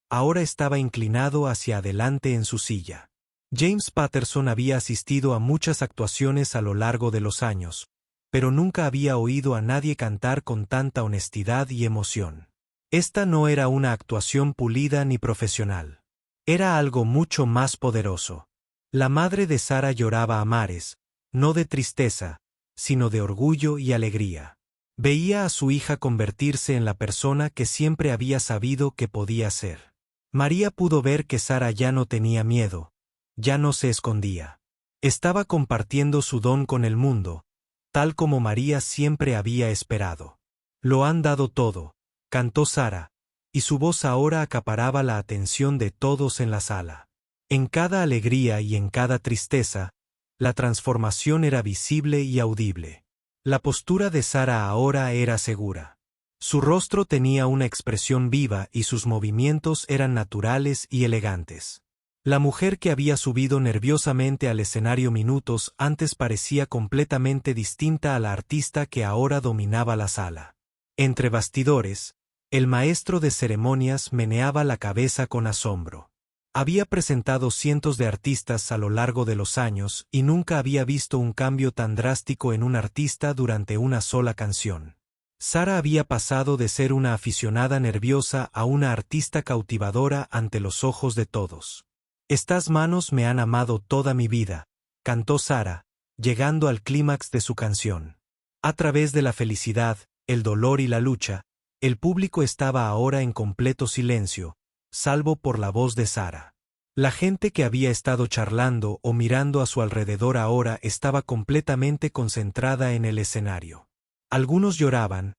ahora estaba inclinado hacia adelante en su silla. James Patterson había asistido a muchas actuaciones a lo largo de los años, pero nunca había oído a nadie cantar con tanta honestidad y emoción. Esta no era una actuación pulida ni profesional. Era algo mucho más poderoso. La madre de Sara lloraba a mares, no de tristeza, sino de orgullo y alegría. Veía a su hija convertirse en la persona que siempre había sabido que podía ser. María pudo ver que Sara ya no tenía miedo, ya no se escondía. Estaba compartiendo su don con el mundo, tal como María siempre había esperado. Lo han dado todo, cantó Sara, y su voz ahora acaparaba la atención de todos en la sala. En cada alegría y en cada tristeza, la transformación era visible y audible. La postura de Sara ahora era segura. Su rostro tenía una expresión viva y sus movimientos eran naturales y elegantes. La mujer que había subido nerviosamente al escenario minutos antes parecía completamente distinta a la artista que ahora dominaba la sala. Entre bastidores, el maestro de ceremonias meneaba la cabeza con asombro. Había presentado cientos de artistas a lo largo de los años y nunca había visto un cambio tan drástico en un artista durante una sola canción. Sara había pasado de ser una aficionada nerviosa a una artista cautivadora ante los ojos de todos. Estas manos me han amado toda mi vida, cantó Sara, llegando al clímax de su canción. A través de la felicidad, el dolor y la lucha, el público estaba ahora en completo silencio, salvo por la voz de Sara. La gente que había estado charlando o mirando a su alrededor ahora estaba completamente concentrada en el escenario. Algunos lloraban,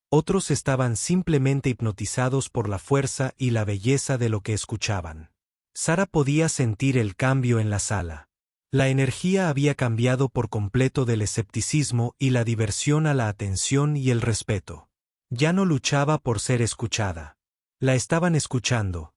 otros estaban simplemente hipnotizados por la fuerza y la belleza de lo que escuchaban. Sara podía sentir el cambio en la sala. La energía había cambiado por completo del escepticismo y la diversión a la atención y el respeto. Ya no luchaba por ser escuchada. La estaban escuchando.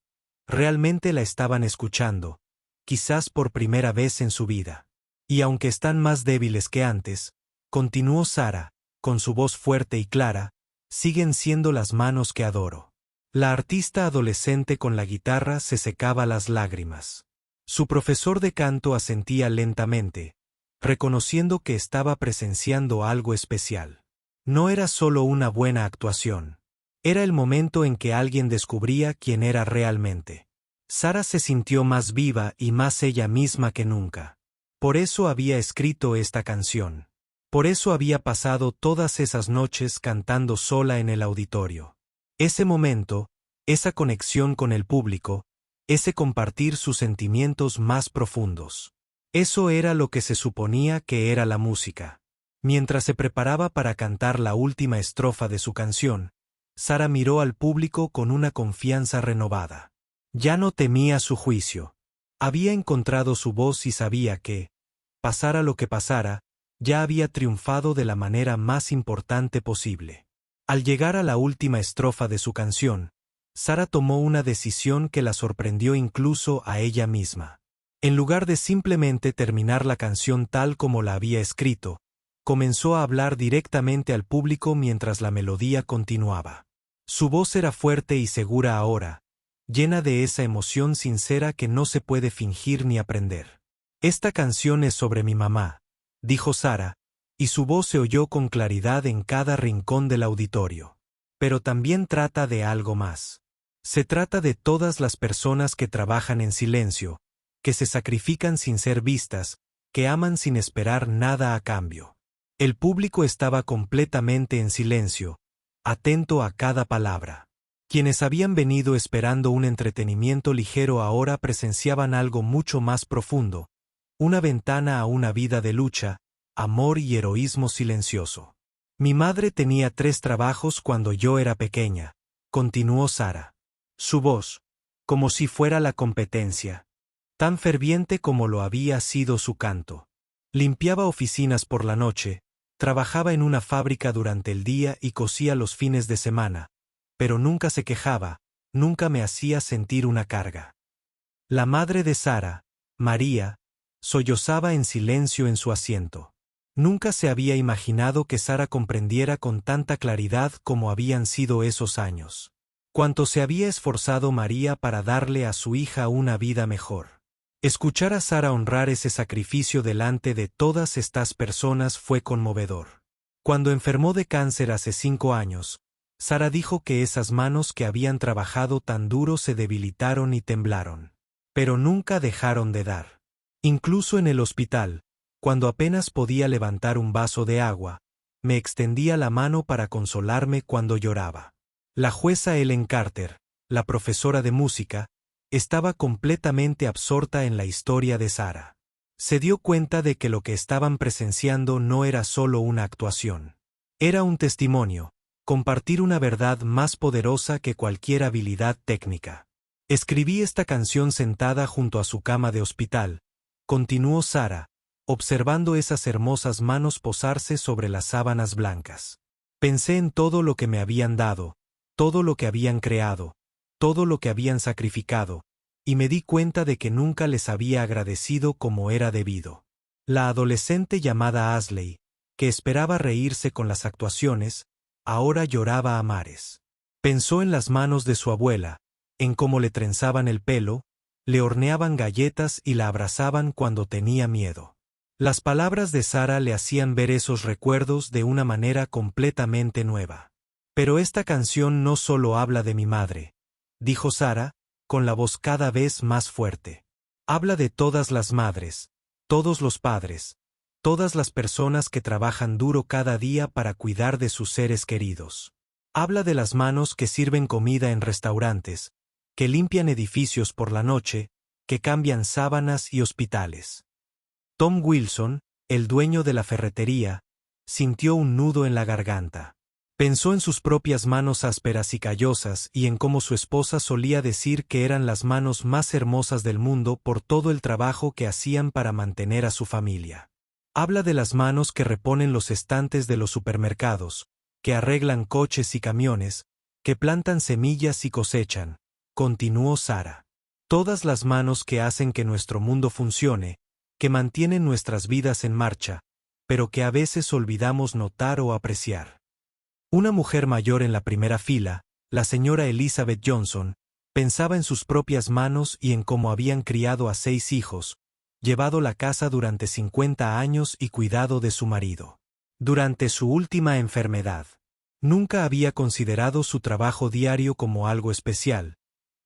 Realmente la estaban escuchando, quizás por primera vez en su vida. Y aunque están más débiles que antes, continuó Sara, con su voz fuerte y clara, siguen siendo las manos que adoro. La artista adolescente con la guitarra se secaba las lágrimas. Su profesor de canto asentía lentamente, reconociendo que estaba presenciando algo especial. No era solo una buena actuación. Era el momento en que alguien descubría quién era realmente. Sara se sintió más viva y más ella misma que nunca. Por eso había escrito esta canción. Por eso había pasado todas esas noches cantando sola en el auditorio. Ese momento, esa conexión con el público, ese compartir sus sentimientos más profundos. Eso era lo que se suponía que era la música. Mientras se preparaba para cantar la última estrofa de su canción, Sara miró al público con una confianza renovada. Ya no temía su juicio. Había encontrado su voz y sabía que, pasara lo que pasara, ya había triunfado de la manera más importante posible. Al llegar a la última estrofa de su canción, Sara tomó una decisión que la sorprendió incluso a ella misma. En lugar de simplemente terminar la canción tal como la había escrito, comenzó a hablar directamente al público mientras la melodía continuaba. Su voz era fuerte y segura ahora, llena de esa emoción sincera que no se puede fingir ni aprender. Esta canción es sobre mi mamá, dijo Sara, y su voz se oyó con claridad en cada rincón del auditorio. Pero también trata de algo más. Se trata de todas las personas que trabajan en silencio, que se sacrifican sin ser vistas, que aman sin esperar nada a cambio. El público estaba completamente en silencio, atento a cada palabra. Quienes habían venido esperando un entretenimiento ligero ahora presenciaban algo mucho más profundo, una ventana a una vida de lucha, amor y heroísmo silencioso. Mi madre tenía 3 trabajos cuando yo era pequeña, continuó Sara. Su voz, como si fuera la competencia, tan ferviente como lo había sido su canto. Limpiaba oficinas por la noche, trabajaba en una fábrica durante el día y cosía los fines de semana, pero nunca se quejaba, nunca me hacía sentir una carga. La madre de Sara, María, sollozaba en silencio en su asiento. Nunca se había imaginado que Sara comprendiera con tanta claridad como habían sido esos años. Cuánto se había esforzado María para darle a su hija una vida mejor. Escuchar a Sara honrar ese sacrificio delante de todas estas personas fue conmovedor. Cuando enfermó de cáncer hace 5 años, Sara dijo que esas manos que habían trabajado tan duro se debilitaron y temblaron. Pero nunca dejaron de dar. Incluso en el hospital, cuando apenas podía levantar un vaso de agua, me extendía la mano para consolarme cuando lloraba. La jueza Ellen Carter, la profesora de música, estaba completamente absorta en la historia de Sara. Se dio cuenta de que lo que estaban presenciando no era solo una actuación. Era un testimonio, compartir una verdad más poderosa que cualquier habilidad técnica. Escribí esta canción sentada junto a su cama de hospital, continuó Sara, observando esas hermosas manos posarse sobre las sábanas blancas. Pensé en todo lo que me habían dado, todo lo que habían creado, todo lo que habían sacrificado, y me di cuenta de que nunca les había agradecido como era debido. La adolescente llamada Ashley, que esperaba reírse con las actuaciones, ahora lloraba a mares. Pensó en las manos de su abuela, en cómo le trenzaban el pelo, le horneaban galletas y la abrazaban cuando tenía miedo. Las palabras de Sara le hacían ver esos recuerdos de una manera completamente nueva. Pero esta canción no solo habla de mi madre, dijo Sara, con la voz cada vez más fuerte. Habla de todas las madres, todos los padres, todas las personas que trabajan duro cada día para cuidar de sus seres queridos. Habla de las manos que sirven comida en restaurantes, que limpian edificios por la noche, que cambian sábanas y hospitales. Tom Wilson, el dueño de la ferretería, sintió un nudo en la garganta. Pensó en sus propias manos ásperas y callosas y en cómo su esposa solía decir que eran las manos más hermosas del mundo por todo el trabajo que hacían para mantener a su familia. Habla de las manos que reponen los estantes de los supermercados, que arreglan coches y camiones, que plantan semillas y cosechan, continuó Sara. Todas las manos que hacen que nuestro mundo funcione, que mantienen nuestras vidas en marcha, pero que a veces olvidamos notar o apreciar. Una mujer mayor en la primera fila, la señora Elizabeth Johnson, pensaba en sus propias manos y en cómo habían criado a 6 hijos, llevado la casa durante 50 años y cuidado de su marido. Durante su última enfermedad. Nunca había considerado su trabajo diario como algo especial,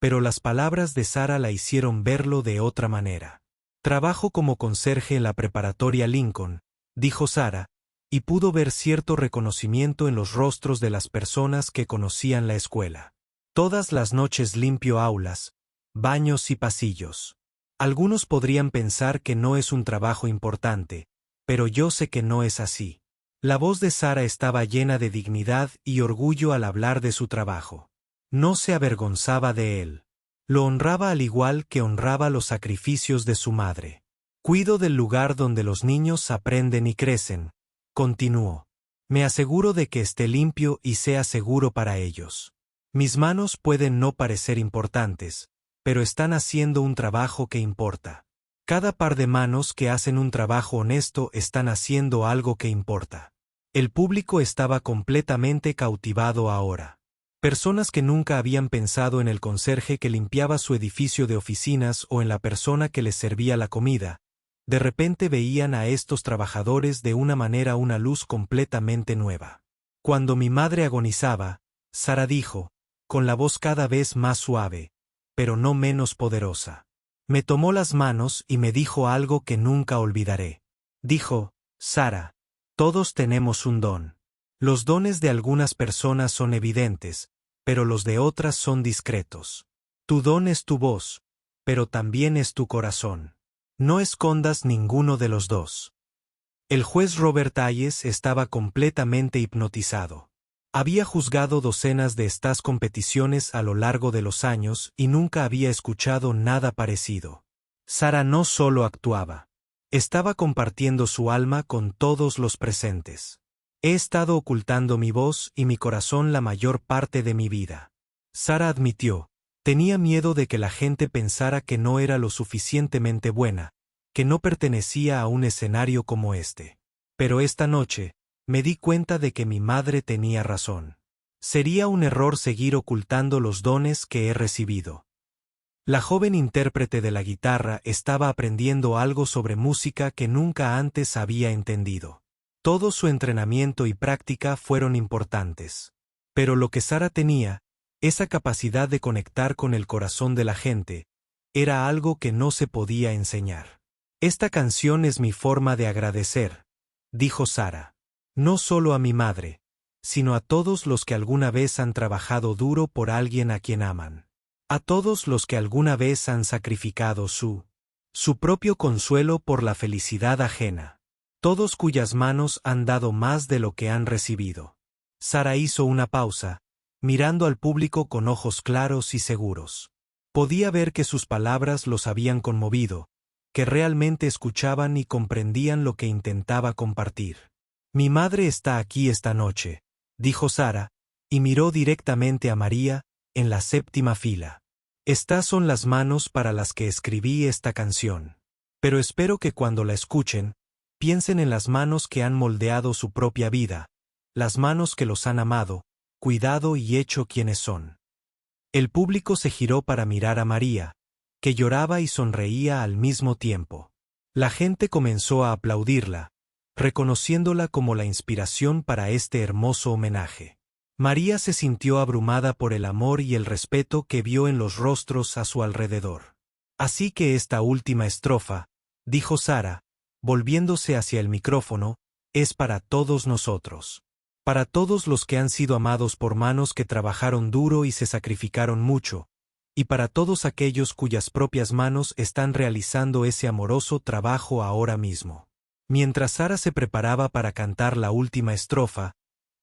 pero las palabras de Sara la hicieron verlo de otra manera. Trabajo como conserje en la preparatoria Lincoln, dijo Sara, y pudo ver cierto reconocimiento en los rostros de las personas que conocían la escuela. Todas las noches limpio aulas, baños y pasillos. Algunos podrían pensar que no es un trabajo importante, pero yo sé que no es así. La voz de Sara estaba llena de dignidad y orgullo al hablar de su trabajo. No se avergonzaba de él. Lo honraba al igual que honraba los sacrificios de su madre. Cuido del lugar donde los niños aprenden y crecen, continuó. Me aseguro de que esté limpio y sea seguro para ellos. Mis manos pueden no parecer importantes, pero están haciendo un trabajo que importa. Cada par de manos que hacen un trabajo honesto están haciendo algo que importa. El público estaba completamente cautivado ahora. Personas que nunca habían pensado en el conserje que limpiaba su edificio de oficinas o en la persona que les servía la comida, de repente veían a estos trabajadores de una luz completamente nueva. Cuando mi madre agonizaba, Sara dijo, con la voz cada vez más suave, pero no menos poderosa. Me tomó las manos y me dijo algo que nunca olvidaré. Dijo, Sara, todos tenemos un don. Los dones de algunas personas son evidentes, pero los de otras son discretos. Tu don es tu voz, pero también es tu corazón. No escondas ninguno de los dos. El juez Robert Hayes estaba completamente hipnotizado. Había juzgado docenas de estas competiciones a lo largo de los años y nunca había escuchado nada parecido. Sara no solo actuaba. Estaba compartiendo su alma con todos los presentes. He estado ocultando mi voz y mi corazón la mayor parte de mi vida. Sara admitió, tenía miedo de que la gente pensara que no era lo suficientemente buena, que no pertenecía a un escenario como este. Pero esta noche, me di cuenta de que mi madre tenía razón. Sería un error seguir ocultando los dones que he recibido. La joven intérprete de la guitarra estaba aprendiendo algo sobre música que nunca antes había entendido. Todo su entrenamiento y práctica fueron importantes. Pero lo que Sara tenía, esa capacidad de conectar con el corazón de la gente, era algo que no se podía enseñar. Esta canción es mi forma de agradecer, dijo Sara. No solo a mi madre, sino a todos los que alguna vez han trabajado duro por alguien a quien aman. A todos los que alguna vez han sacrificado su propio consuelo por la felicidad ajena. Todos cuyas manos han dado más de lo que han recibido. Sara hizo una pausa, mirando al público con ojos claros y seguros. Podía ver que sus palabras los habían conmovido, que realmente escuchaban y comprendían lo que intentaba compartir. Mi madre está aquí esta noche, dijo Sara, y miró directamente a María, en la séptima fila. Estas son las manos para las que escribí esta canción. Pero espero que cuando la escuchen, piensen en las manos que han moldeado su propia vida, las manos que los han amado, cuidado y hecho quienes son. El público se giró para mirar a María, que lloraba y sonreía al mismo tiempo. La gente comenzó a aplaudirla, reconociéndola como la inspiración para este hermoso homenaje. María se sintió abrumada por el amor y el respeto que vio en los rostros a su alrededor. Así que esta última estrofa, dijo Sara, volviéndose hacia el micrófono, es para todos nosotros. Para todos los que han sido amados por manos que trabajaron duro y se sacrificaron mucho, y para todos aquellos cuyas propias manos están realizando ese amoroso trabajo ahora mismo. Mientras Sara se preparaba para cantar la última estrofa,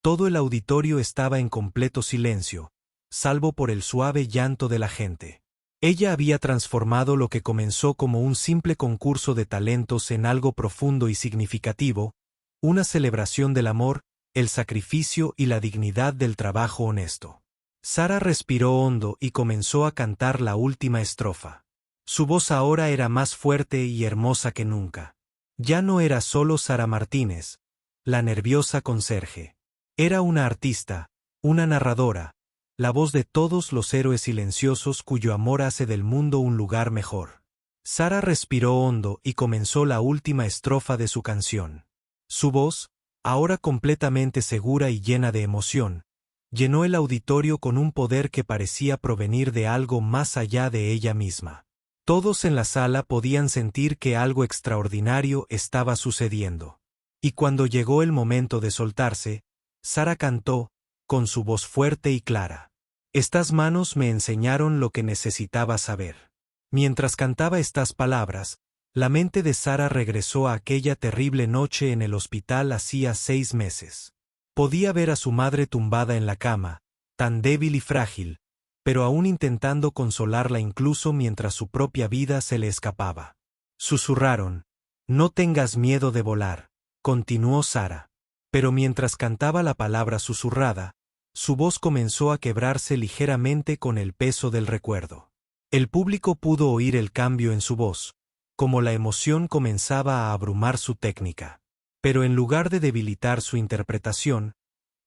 todo el auditorio estaba en completo silencio, salvo por el suave llanto de la gente. Ella había transformado lo que comenzó como un simple concurso de talentos en algo profundo y significativo, una celebración del amor, el sacrificio y la dignidad del trabajo honesto. Sara respiró hondo y comenzó a cantar la última estrofa. Su voz ahora era más fuerte y hermosa que nunca. Ya no era solo Sara Martínez, la nerviosa conserje. Era una artista, una narradora, la voz de todos los héroes silenciosos cuyo amor hace del mundo un lugar mejor. Sara respiró hondo y comenzó la última estrofa de su canción. Su voz, ahora completamente segura y llena de emoción, llenó el auditorio con un poder que parecía provenir de algo más allá de ella misma. Todos en la sala podían sentir que algo extraordinario estaba sucediendo. Y cuando llegó el momento de soltarse, Sara cantó, con su voz fuerte y clara. Estas manos me enseñaron lo que necesitaba saber. Mientras cantaba estas palabras, la mente de Sara regresó a aquella terrible noche en el hospital hacía 6 meses. Podía ver a su madre tumbada en la cama, tan débil y frágil, pero aún intentando consolarla incluso mientras su propia vida se le escapaba. Susurraron, «No tengas miedo de volar», continuó Sara. Pero mientras cantaba la palabra susurrada, su voz comenzó a quebrarse ligeramente con el peso del recuerdo. El público pudo oír el cambio en su voz, como la emoción comenzaba a abrumar su técnica. Pero en lugar de debilitar su interpretación,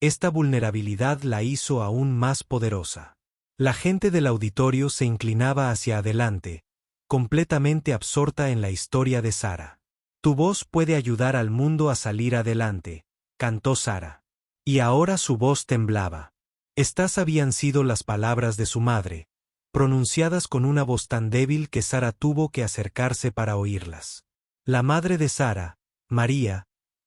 Esta vulnerabilidad la hizo aún más poderosa. La gente del auditorio se inclinaba hacia adelante, completamente absorta en la historia de Sara. Tu voz puede ayudar al mundo a salir adelante, cantó Sara. Y ahora su voz temblaba. Estas habían sido las palabras de su madre, pronunciadas con una voz tan débil que Sara tuvo que acercarse para oírlas. La madre de Sara, María,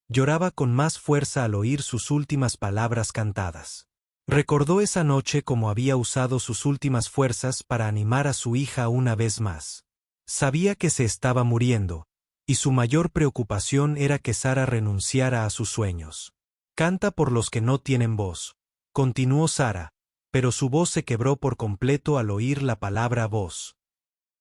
lloraba con más fuerza al oír sus últimas palabras cantadas. Recordó esa noche cómo había usado sus últimas fuerzas para animar a su hija una vez más. Sabía que se estaba muriendo, y su mayor preocupación era que Sara renunciara a sus sueños. Canta por los que no tienen voz, continuó Sara, pero su voz se quebró por completo al oír la palabra voz.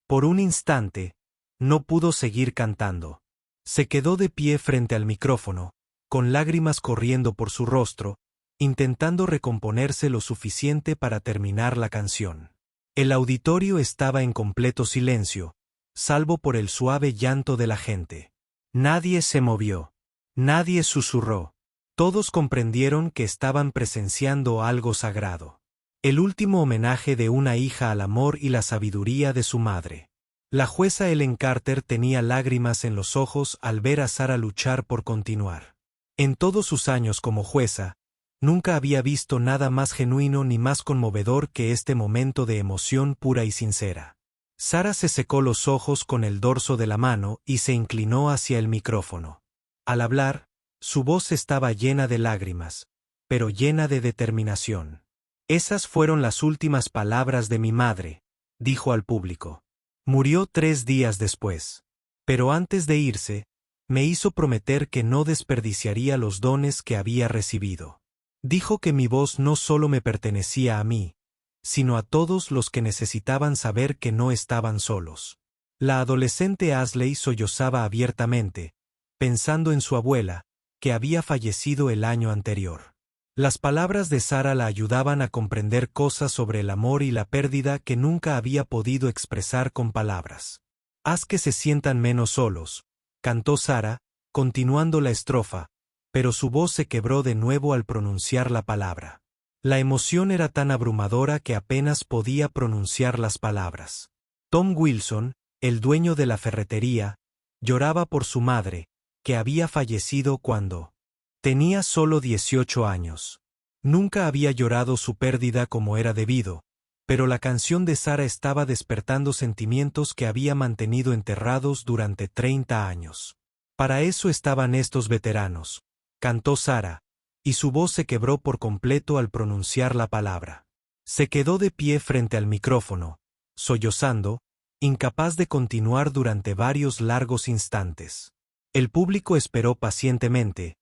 Por un instante, no pudo seguir cantando. Se quedó de pie frente al micrófono, con lágrimas corriendo por su rostro, intentando recomponerse lo suficiente para terminar la canción. El auditorio estaba en completo silencio, salvo por el suave llanto de la gente. Nadie se movió. Nadie susurró. Todos comprendieron que estaban presenciando algo sagrado. El último homenaje de una hija al amor y la sabiduría de su madre. La jueza Ellen Carter tenía lágrimas en los ojos al ver a Sara luchar por continuar. En todos sus años como jueza, nunca había visto nada más genuino ni más conmovedor que este momento de emoción pura y sincera. Sara se secó los ojos con el dorso de la mano y se inclinó hacia el micrófono. Al hablar, su voz estaba llena de lágrimas, pero llena de determinación. Esas fueron las últimas palabras de mi madre, dijo al público. Murió 3 días después. Pero antes de irse, me hizo prometer que no desperdiciaría los dones que había recibido. Dijo que mi voz no solo me pertenecía a mí, sino a todos los que necesitaban saber que no estaban solos. La adolescente Ashley sollozaba abiertamente, pensando en su abuela, que había fallecido el año anterior. Las palabras de Sara la ayudaban a comprender cosas sobre el amor y la pérdida que nunca había podido expresar con palabras. Haz que se sientan menos solos, cantó Sara, continuando la estrofa, pero su voz se quebró de nuevo al pronunciar la palabra. La emoción era tan abrumadora que apenas podía pronunciar las palabras. Tom Wilson, el dueño de la ferretería, lloraba por su madre, que había fallecido cuando tenía solo 18 años. Nunca había llorado su pérdida como era debido, pero la canción de Sara estaba despertando sentimientos que había mantenido enterrados durante 30 años. Para eso estaban estos veteranos, cantó Sara, y su voz se quebró por completo al pronunciar la palabra. Se quedó de pie frente al micrófono, sollozando, incapaz de continuar durante varios largos instantes. El público esperó pacientemente,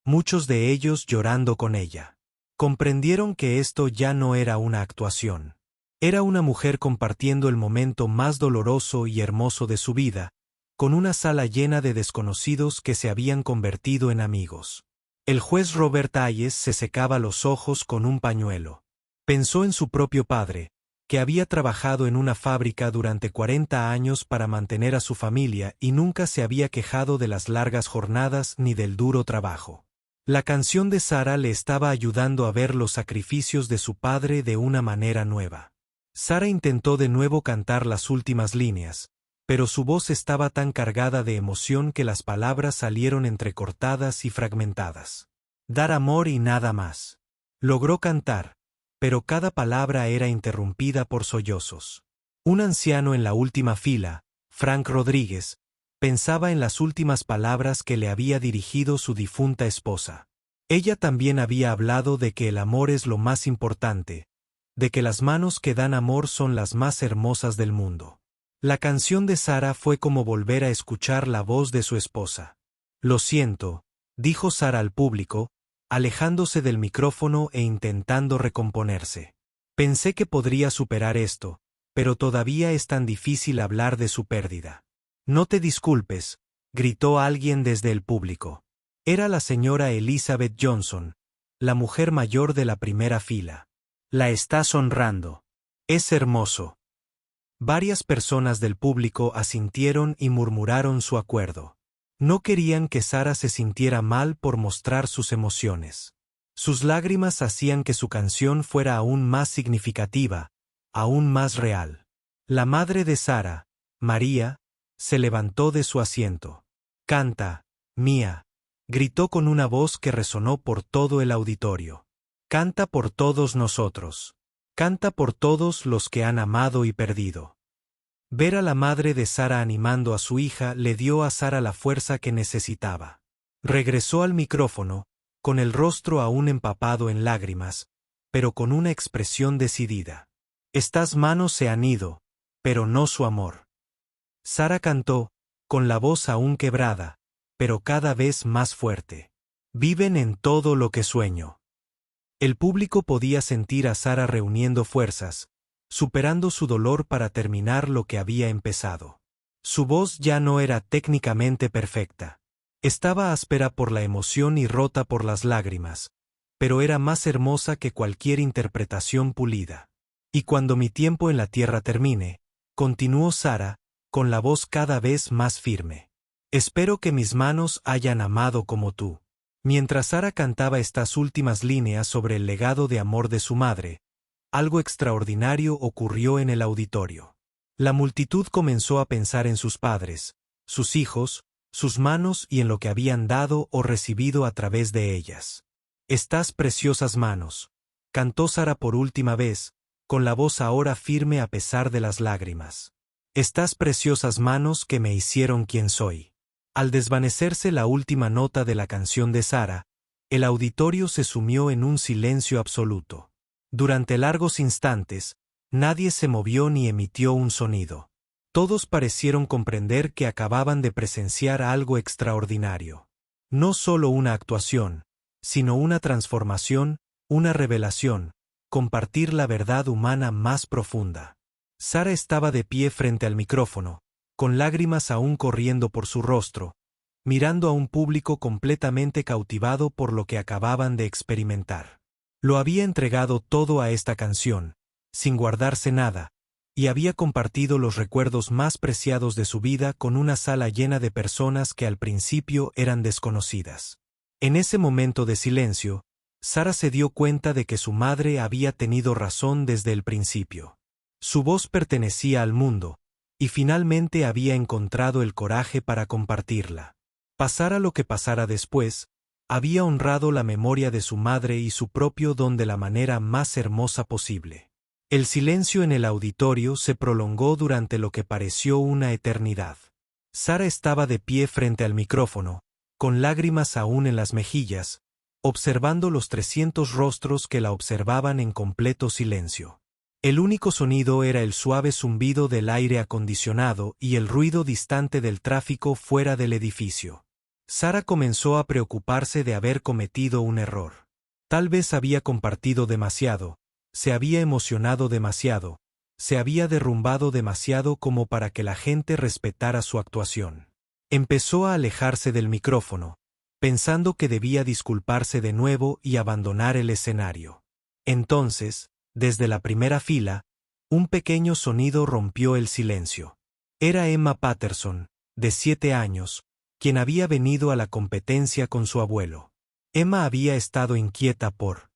muchos de ellos llorando con ella. Comprendieron que esto ya no era una actuación. Era una mujer compartiendo el momento más doloroso y hermoso de su vida, con una sala llena de desconocidos que se habían convertido en amigos. El juez Robert Hayes se secaba los ojos con un pañuelo. Pensó en su propio padre, que había trabajado en una fábrica durante 40 años para mantener a su familia y nunca se había quejado de las largas jornadas ni del duro trabajo. La canción de Sara le estaba ayudando a ver los sacrificios de su padre de una manera nueva. Sara intentó de nuevo cantar las últimas líneas, pero su voz estaba tan cargada de emoción que las palabras salieron entrecortadas y fragmentadas. Dar amor y nada más. Logró cantar, pero cada palabra era interrumpida por sollozos. Un anciano en la última fila, Frank Rodríguez, pensaba en las últimas palabras que le había dirigido su difunta esposa. Ella también había hablado de que el amor es lo más importante, de que las manos que dan amor son las más hermosas del mundo. La canción de Sara fue como volver a escuchar la voz de su esposa. Lo siento, dijo Sara al público, alejándose del micrófono e intentando recomponerse. Pensé que podría superar esto, pero todavía es tan difícil hablar de su pérdida. No te disculpes, gritó alguien desde el público. Era la señora Elizabeth Johnson, la mujer mayor de la primera fila. La estás honrando. Es hermoso. Varias personas del público asintieron y murmuraron su acuerdo. No querían que Sara se sintiera mal por mostrar sus emociones. Sus lágrimas hacían que su canción fuera aún más significativa, aún más real. La madre de Sara, María, se levantó de su asiento. «Canta, Mía», gritó con una voz que resonó por todo el auditorio. «Canta por todos nosotros. Canta por todos los que han amado y perdido». Ver a la madre de Sara animando a su hija le dio a Sara la fuerza que necesitaba. Regresó al micrófono, con el rostro aún empapado en lágrimas, pero con una expresión decidida. «Estas manos se han ido, pero no su amor». Sara cantó, con la voz aún quebrada, pero cada vez más fuerte. «Viven en todo lo que sueño». El público podía sentir a Sara reuniendo fuerzas, superando su dolor para terminar lo que había empezado. Su voz ya no era técnicamente perfecta. Estaba áspera por la emoción y rota por las lágrimas, pero era más hermosa que cualquier interpretación pulida. «Y cuando mi tiempo en la tierra termine», continuó Sara, con la voz cada vez más firme, «espero que mis manos hayan amado como tú». Mientras Sara cantaba estas últimas líneas sobre el legado de amor de su madre, algo extraordinario ocurrió en el auditorio. La multitud comenzó a pensar en sus padres, sus hijos, sus manos y en lo que habían dado o recibido a través de ellas. «Estas preciosas manos», cantó Sara por última vez, con la voz ahora firme a pesar de las lágrimas. «Estas preciosas manos que me hicieron quien soy». Al desvanecerse la última nota de la canción de Sara, el auditorio se sumió en un silencio absoluto. Durante largos instantes, nadie se movió ni emitió un sonido. Todos parecieron comprender que acababan de presenciar algo extraordinario. No solo una actuación, sino una transformación, una revelación, compartir la verdad humana más profunda. Sara estaba de pie frente al micrófono, con lágrimas aún corriendo por su rostro, mirando a un público completamente cautivado por lo que acababan de experimentar. Lo había entregado todo a esta canción, sin guardarse nada, y había compartido los recuerdos más preciados de su vida con una sala llena de personas que al principio eran desconocidas. En ese momento de silencio, Sara se dio cuenta de que su madre había tenido razón desde el principio. Su voz pertenecía al mundo, y finalmente había encontrado el coraje para compartirla. Pasara lo que pasara después, había honrado la memoria de su madre y su propio don de la manera más hermosa posible. El silencio en el auditorio se prolongó durante lo que pareció una eternidad. Sara estaba de pie frente al micrófono, con lágrimas aún en las mejillas, observando los 300 rostros que la observaban en completo silencio. El único sonido era el suave zumbido del aire acondicionado y el ruido distante del tráfico fuera del edificio. Sara comenzó a preocuparse de haber cometido un error. Tal vez había compartido demasiado, se había emocionado demasiado, se había derrumbado demasiado como para que la gente respetara su actuación. Empezó a alejarse del micrófono, pensando que debía disculparse de nuevo y abandonar el escenario. Entonces, desde la primera fila, un pequeño sonido rompió el silencio. Era Emma Patterson, de 7 años, quien había venido a la competencia con su abuelo. Emma había estado inquieta por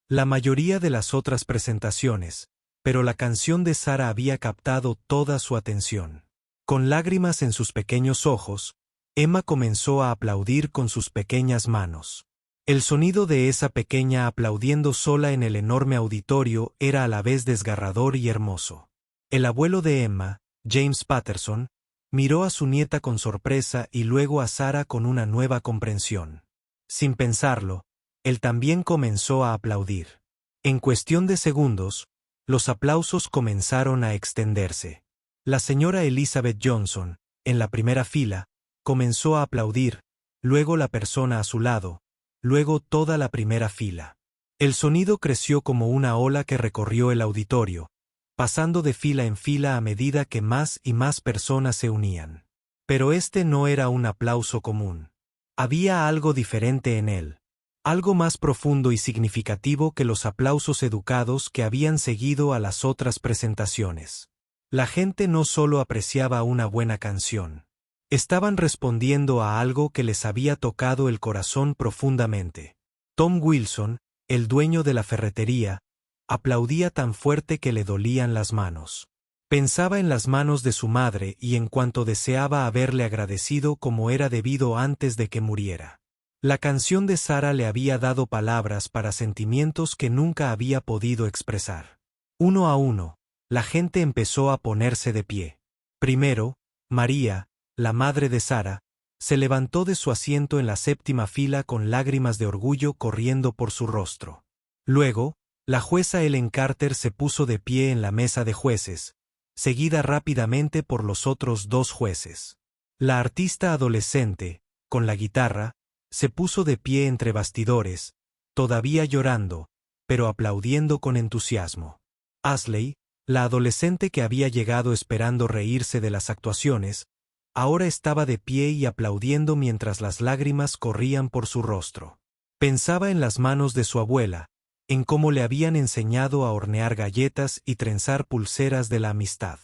la mayoría de las otras presentaciones, pero la canción de Sara había captado toda su atención. Con lágrimas en sus pequeños ojos, Emma comenzó a aplaudir con sus pequeñas manos. El sonido de esa pequeña aplaudiendo sola en el enorme auditorio era a la vez desgarrador y hermoso. El abuelo de Emma, James Patterson, miró a su nieta con sorpresa y luego a Sara con una nueva comprensión. Sin pensarlo, él también comenzó a aplaudir. En cuestión de segundos, los aplausos comenzaron a extenderse. La señora Elizabeth Johnson, en la primera fila, comenzó a aplaudir, luego la persona a su lado, luego toda la primera fila. El sonido creció como una ola que recorrió el auditorio, pasando de fila en fila a medida que más y más personas se unían. Pero este no era un aplauso común. Había algo diferente en él, algo más profundo y significativo que los aplausos educados que habían seguido a las otras presentaciones. La gente no solo apreciaba una buena canción. Estaban respondiendo a algo que les había tocado el corazón profundamente. Tom Wilson, el dueño de la ferretería, aplaudía tan fuerte que le dolían las manos. Pensaba en las manos de su madre y en cuanto deseaba haberle agradecido como era debido antes de que muriera. La canción de Sara le había dado palabras para sentimientos que nunca había podido expresar. Uno a uno, la gente empezó a ponerse de pie. Primero, María, la madre de Sara, se levantó de su asiento en la séptima fila con lágrimas de orgullo corriendo por su rostro. Luego, la jueza Ellen Carter se puso de pie en la mesa de jueces, seguida rápidamente por los otros dos jueces. La artista adolescente, con la guitarra, se puso de pie entre bastidores, todavía llorando, pero aplaudiendo con entusiasmo. Ashley, la adolescente que había llegado esperando reírse de las actuaciones, ahora estaba de pie y aplaudiendo mientras las lágrimas corrían por su rostro. Pensaba en las manos de su abuela, en cómo le habían enseñado a hornear galletas y trenzar pulseras de la amistad.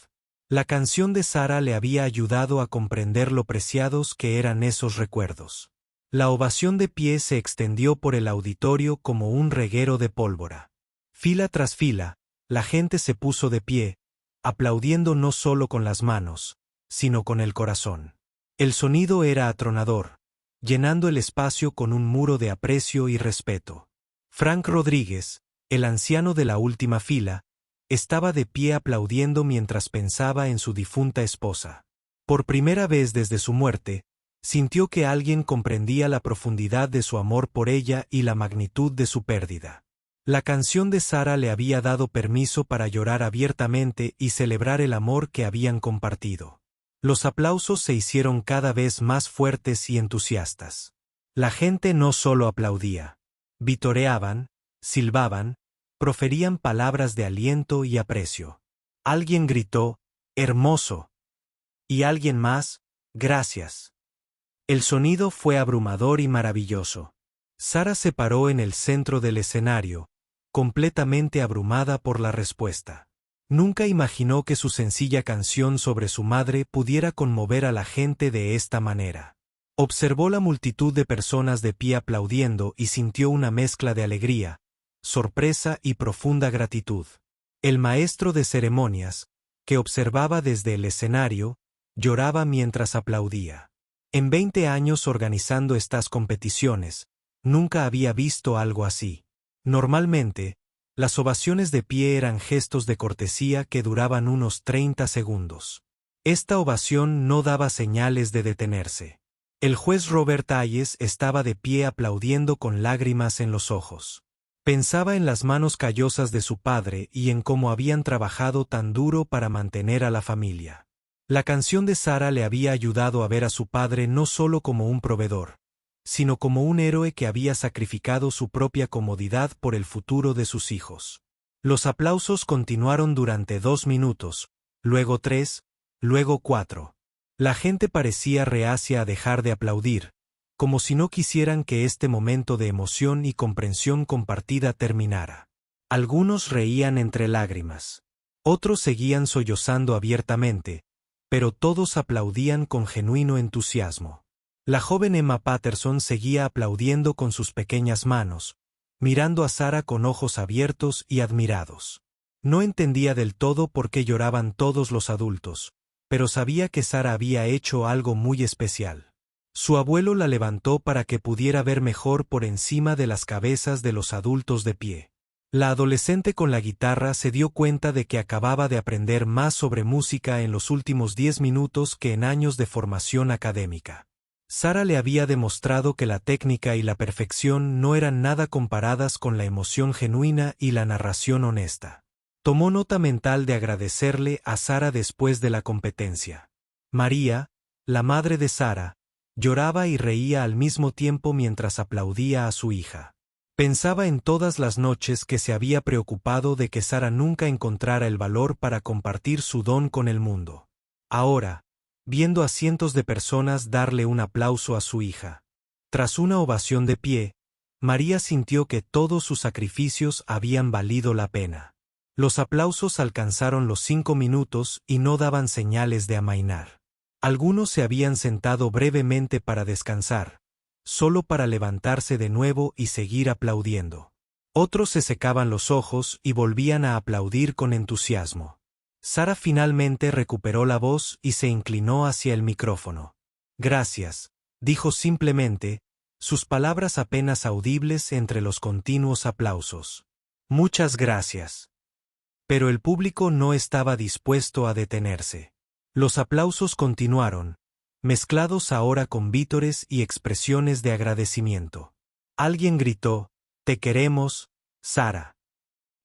La canción de Sara le había ayudado a comprender lo preciados que eran esos recuerdos. La ovación de pie se extendió por el auditorio como un reguero de pólvora. Fila tras fila, la gente se puso de pie, aplaudiendo no solo con las manos, sino con el corazón. El sonido era atronador, llenando el espacio con un muro de aprecio y respeto. Frank Rodríguez, el anciano de la última fila, estaba de pie aplaudiendo mientras pensaba en su difunta esposa. Por primera vez desde su muerte, sintió que alguien comprendía la profundidad de su amor por ella y la magnitud de su pérdida. La canción de Sara le había dado permiso para llorar abiertamente y celebrar el amor que habían compartido. Los aplausos se hicieron cada vez más fuertes y entusiastas. La gente no solo aplaudía. Vitoreaban, silbaban, proferían palabras de aliento y aprecio. Alguien gritó, «¡Hermoso!» y alguien más, «¡Gracias!». El sonido fue abrumador y maravilloso. Sara se paró en el centro del escenario, completamente abrumada por la respuesta. Nunca imaginó que su sencilla canción sobre su madre pudiera conmover a la gente de esta manera. Observó la multitud de personas de pie aplaudiendo y sintió una mezcla de alegría, sorpresa y profunda gratitud. El maestro de ceremonias, que observaba desde el escenario, lloraba mientras aplaudía. En 20 años organizando estas competiciones, nunca había visto algo así. Normalmente, las ovaciones de pie eran gestos de cortesía que duraban unos 30 segundos. Esta ovación no daba señales de detenerse. El juez Robert Hayes estaba de pie aplaudiendo con lágrimas en los ojos. Pensaba en las manos callosas de su padre y en cómo habían trabajado tan duro para mantener a la familia. La canción de Sara le había ayudado a ver a su padre no solo como un proveedor, sino como un héroe que había sacrificado su propia comodidad por el futuro de sus hijos. Los aplausos continuaron durante 2 minutos, luego 3, luego 4. La gente parecía reacia a dejar de aplaudir, como si no quisieran que este momento de emoción y comprensión compartida terminara. Algunos reían entre lágrimas. Otros seguían sollozando abiertamente, pero todos aplaudían con genuino entusiasmo. La joven Emma Patterson seguía aplaudiendo con sus pequeñas manos, mirando a Sara con ojos abiertos y admirados. No entendía del todo por qué lloraban todos los adultos, pero sabía que Sara había hecho algo muy especial. Su abuelo la levantó para que pudiera ver mejor por encima de las cabezas de los adultos de pie. La adolescente con la guitarra se dio cuenta de que acababa de aprender más sobre música en los últimos 10 minutos que en años de formación académica. Sara le había demostrado que la técnica y la perfección no eran nada comparadas con la emoción genuina y la narración honesta. Tomó nota mental de agradecerle a Sara después de la competencia. María, la madre de Sara, lloraba y reía al mismo tiempo mientras aplaudía a su hija. Pensaba en todas las noches que se había preocupado de que Sara nunca encontrara el valor para compartir su don con el mundo. Ahora, viendo a cientos de personas darle un aplauso a su hija. Tras una ovación de pie, María sintió que todos sus sacrificios habían valido la pena. Los aplausos alcanzaron los 5 minutos y no daban señales de amainar. Algunos se habían sentado brevemente para descansar, solo para levantarse de nuevo y seguir aplaudiendo. Otros se secaban los ojos y volvían a aplaudir con entusiasmo. Sara finalmente recuperó la voz y se inclinó hacia el micrófono. Gracias, dijo simplemente, sus palabras apenas audibles entre los continuos aplausos. Muchas gracias. Pero el público no estaba dispuesto a detenerse. Los aplausos continuaron, mezclados ahora con vítores y expresiones de agradecimiento. Alguien gritó, «Te queremos, Sara».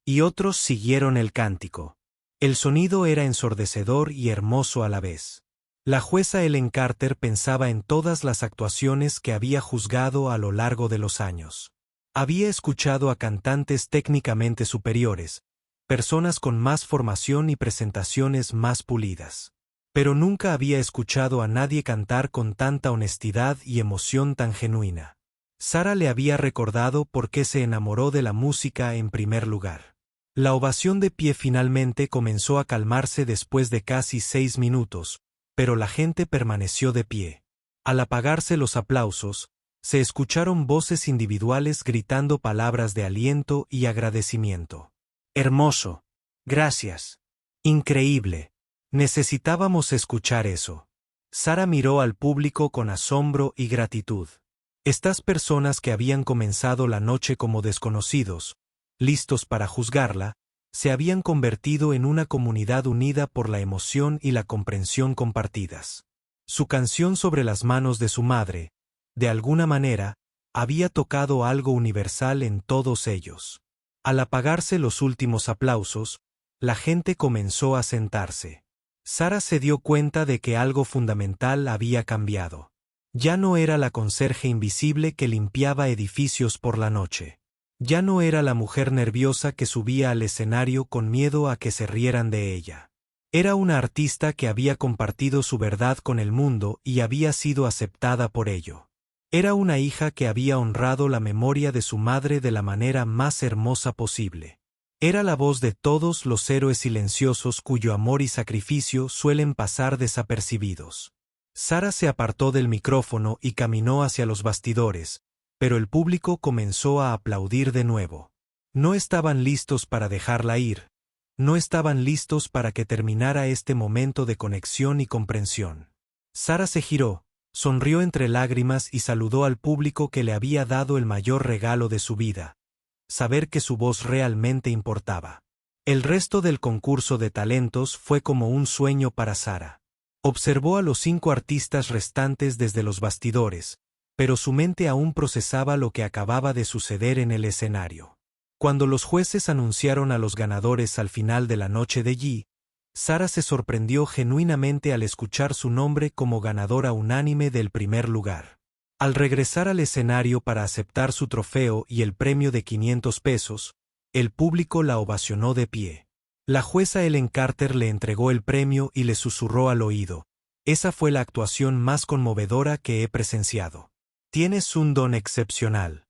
Y otros siguieron el cántico. El sonido era ensordecedor y hermoso a la vez. La jueza Ellen Carter pensaba en todas las actuaciones que había juzgado a lo largo de los años. Había escuchado a cantantes técnicamente superiores, personas con más formación y presentaciones más pulidas. Pero nunca había escuchado a nadie cantar con tanta honestidad y emoción tan genuina. Sara le había recordado por qué se enamoró de la música en primer lugar. La ovación de pie finalmente comenzó a calmarse después de casi 6 minutos, pero la gente permaneció de pie. Al apagarse los aplausos, se escucharon voces individuales gritando palabras de aliento y agradecimiento. «Hermoso. Gracias. Increíble. Necesitábamos escuchar eso». Sara miró al público con asombro y gratitud. Estas personas que habían comenzado la noche como desconocidos, listos para juzgarla, se habían convertido en una comunidad unida por la emoción y la comprensión compartidas. Su canción sobre las manos de su madre, de alguna manera, había tocado algo universal en todos ellos. Al apagarse los últimos aplausos, la gente comenzó a sentarse. Sara se dio cuenta de que algo fundamental había cambiado. Ya no era la conserje invisible que limpiaba edificios por la noche. Ya no era la mujer nerviosa que subía al escenario con miedo a que se rieran de ella. Era una artista que había compartido su verdad con el mundo y había sido aceptada por ello. Era una hija que había honrado la memoria de su madre de la manera más hermosa posible. Era la voz de todos los héroes silenciosos cuyo amor y sacrificio suelen pasar desapercibidos. Sara se apartó del micrófono y caminó hacia los bastidores, pero el público comenzó a aplaudir de nuevo. No estaban listos para dejarla ir. No estaban listos para que terminara este momento de conexión y comprensión. Sara se giró, sonrió entre lágrimas y saludó al público que le había dado el mayor regalo de su vida: saber que su voz realmente importaba. El resto del concurso de talentos fue como un sueño para Sara. Observó a los 5 artistas restantes desde los bastidores, pero su mente aún procesaba lo que acababa de suceder en el escenario. Cuando los jueces anunciaron a los ganadores al final de la noche de Yi, Sara se sorprendió genuinamente al escuchar su nombre como ganadora unánime del primer lugar. Al regresar al escenario para aceptar su trofeo y el premio de 500 pesos, el público la ovacionó de pie. La jueza Ellen Carter le entregó el premio y le susurró al oído: «Esa fue la actuación más conmovedora que he presenciado. Tienes un don excepcional».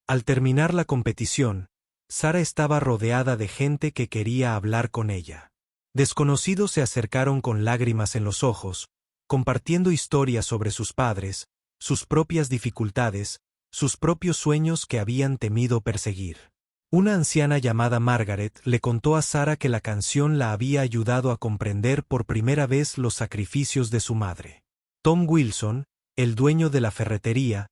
Al terminar la competición, Sara estaba rodeada de gente que quería hablar con ella. Desconocidos se acercaron con lágrimas en los ojos, compartiendo historias sobre sus padres, sus propias dificultades, sus propios sueños que habían temido perseguir. Una anciana llamada Margaret le contó a Sara que la canción la había ayudado a comprender por primera vez los sacrificios de su madre. Tom Wilson, el dueño de la ferretería,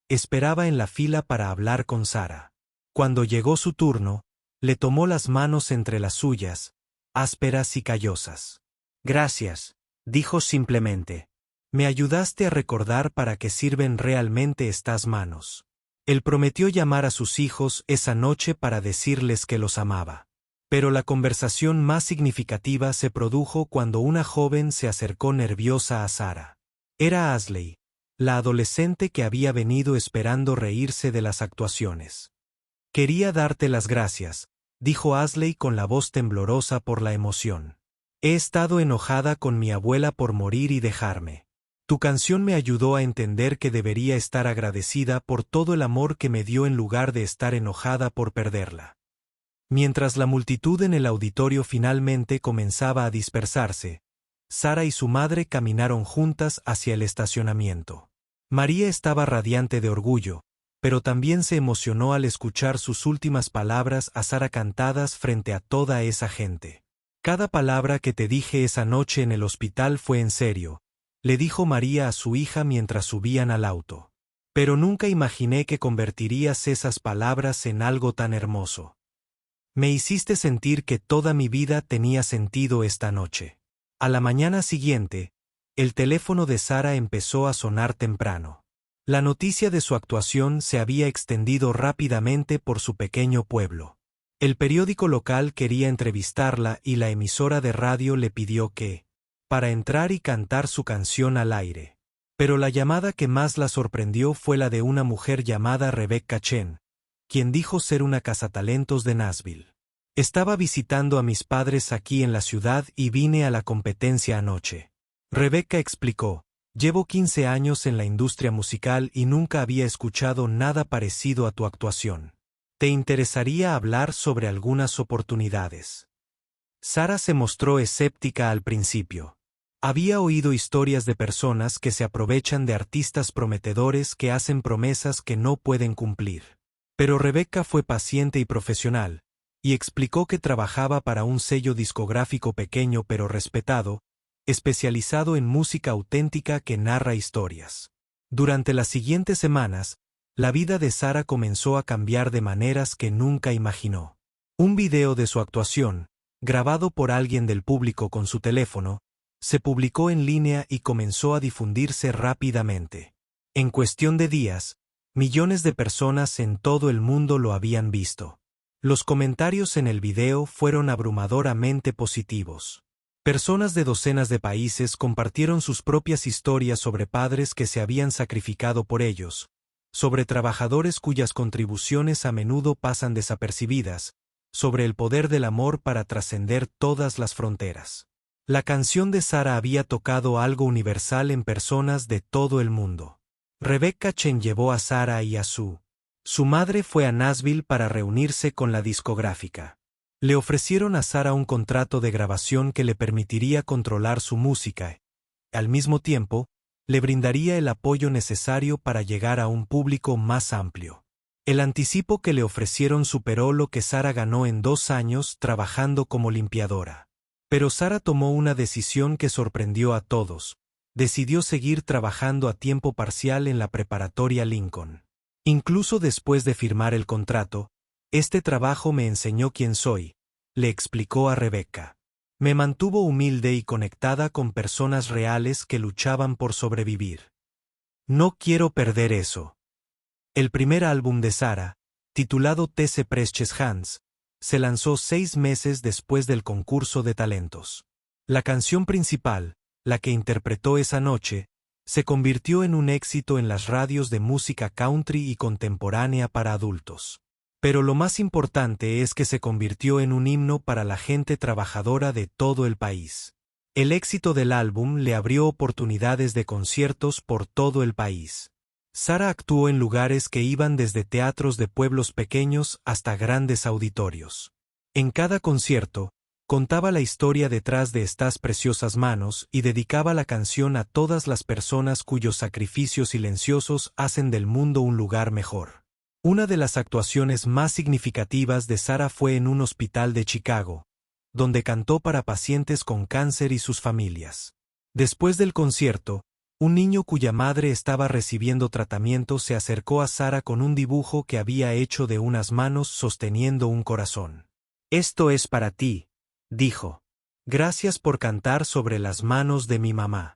esperaba en la fila para hablar con Sara. Cuando llegó su turno, le tomó las manos entre las suyas, ásperas y callosas. «Gracias», dijo simplemente. «Me ayudaste a recordar para qué sirven realmente estas manos». Él prometió llamar a sus hijos esa noche para decirles que los amaba. Pero la conversación más significativa se produjo cuando una joven se acercó nerviosa a Sara. Era Ashley, la adolescente que había venido esperando reírse de las actuaciones. «Quería darte las gracias», dijo Ashley con la voz temblorosa por la emoción. «He estado enojada con mi abuela por morir y dejarme. Tu canción me ayudó a entender que debería estar agradecida por todo el amor que me dio en lugar de estar enojada por perderla». Mientras la multitud en el auditorio finalmente comenzaba a dispersarse, Sara y su madre caminaron juntas hacia el estacionamiento. María estaba radiante de orgullo, pero también se emocionó al escuchar sus últimas palabras a Sara cantadas frente a toda esa gente. Cada palabra que te dije esa noche en el hospital fue en serio, le dijo María a su hija mientras subían al auto. Pero nunca imaginé que convertirías esas palabras en algo tan hermoso. Me hiciste sentir que toda mi vida tenía sentido esta noche. A la mañana siguiente, el teléfono de Sara empezó a sonar temprano. La noticia de su actuación se había extendido rápidamente por su pequeño pueblo. El periódico local quería entrevistarla y la emisora de radio le pidió para entrar y cantar su canción al aire. Pero la llamada que más la sorprendió fue la de una mujer llamada Rebecca Chen, quien dijo ser una cazatalentos de Nashville. Estaba visitando a mis padres aquí en la ciudad y vine a la competencia anoche. Rebecca explicó, llevo 15 años en la industria musical y nunca había escuchado nada parecido a tu actuación. ¿Te interesaría hablar sobre algunas oportunidades? Sara se mostró escéptica al principio. Había oído historias de personas que se aprovechan de artistas prometedores que hacen promesas que no pueden cumplir. Pero Rebecca fue paciente y profesional, y explicó que trabajaba para un sello discográfico pequeño pero respetado, especializado en música auténtica que narra historias. Durante las siguientes semanas, la vida de Sara comenzó a cambiar de maneras que nunca imaginó. Un video de su actuación, grabado por alguien del público con su teléfono, se publicó en línea y comenzó a difundirse rápidamente. En cuestión de días, millones de personas en todo el mundo lo habían visto. Los comentarios en el video fueron abrumadoramente positivos. Personas de docenas de países compartieron sus propias historias sobre padres que se habían sacrificado por ellos, sobre trabajadores cuyas contribuciones a menudo pasan desapercibidas, sobre el poder del amor para trascender todas las fronteras. La canción de Sara había tocado algo universal en personas de todo el mundo. Rebecca Chen llevó a Sara y a su madre fue a Nashville para reunirse con la discográfica. Le ofrecieron a Sara un contrato de grabación que le permitiría controlar su música. Al mismo tiempo, le brindaría el apoyo necesario para llegar a un público más amplio. El anticipo que le ofrecieron superó lo que Sara ganó en 2 años trabajando como limpiadora. Pero Sara tomó una decisión que sorprendió a todos. Decidió seguir trabajando a tiempo parcial en la preparatoria Lincoln. Incluso después de firmar el contrato, este trabajo me enseñó quién soy, le explicó a Rebecca. Me mantuvo humilde y conectada con personas reales que luchaban por sobrevivir. No quiero perder eso. El primer álbum de Sara, titulado Tese Precious Hands, se lanzó 6 meses después del concurso de talentos. La canción principal, la que interpretó esa noche, se convirtió en un éxito en las radios de música country y contemporánea para adultos. Pero lo más importante es que se convirtió en un himno para la gente trabajadora de todo el país. El éxito del álbum le abrió oportunidades de conciertos por todo el país. Sara actuó en lugares que iban desde teatros de pueblos pequeños hasta grandes auditorios. En cada concierto, contaba la historia detrás de estas preciosas manos y dedicaba la canción a todas las personas cuyos sacrificios silenciosos hacen del mundo un lugar mejor. Una de las actuaciones más significativas de Sara fue en un hospital de Chicago, donde cantó para pacientes con cáncer y sus familias. Después del concierto, un niño cuya madre estaba recibiendo tratamiento se acercó a Sara con un dibujo que había hecho de unas manos sosteniendo un corazón. «Esto es para ti», dijo. «Gracias por cantar sobre las manos de mi mamá».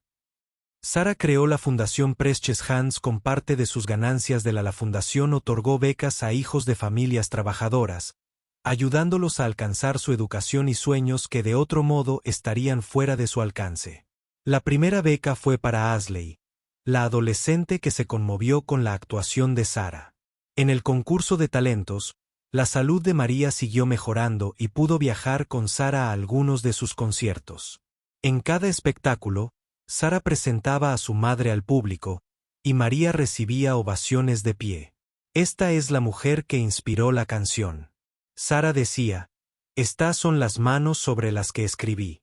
Sara creó la Fundación Precious Hands con parte de sus ganancias de la fundación otorgó becas a hijos de familias trabajadoras, ayudándolos a alcanzar su educación y sueños que de otro modo estarían fuera de su alcance. La primera beca fue para Ashley, la adolescente que se conmovió con la actuación de Sara. En el concurso de talentos, la salud de María siguió mejorando y pudo viajar con Sara a algunos de sus conciertos. En cada espectáculo, Sara presentaba a su madre al público, y María recibía ovaciones de pie. Esta es la mujer que inspiró la canción. Sara decía, «Estas son las manos sobre las que escribí».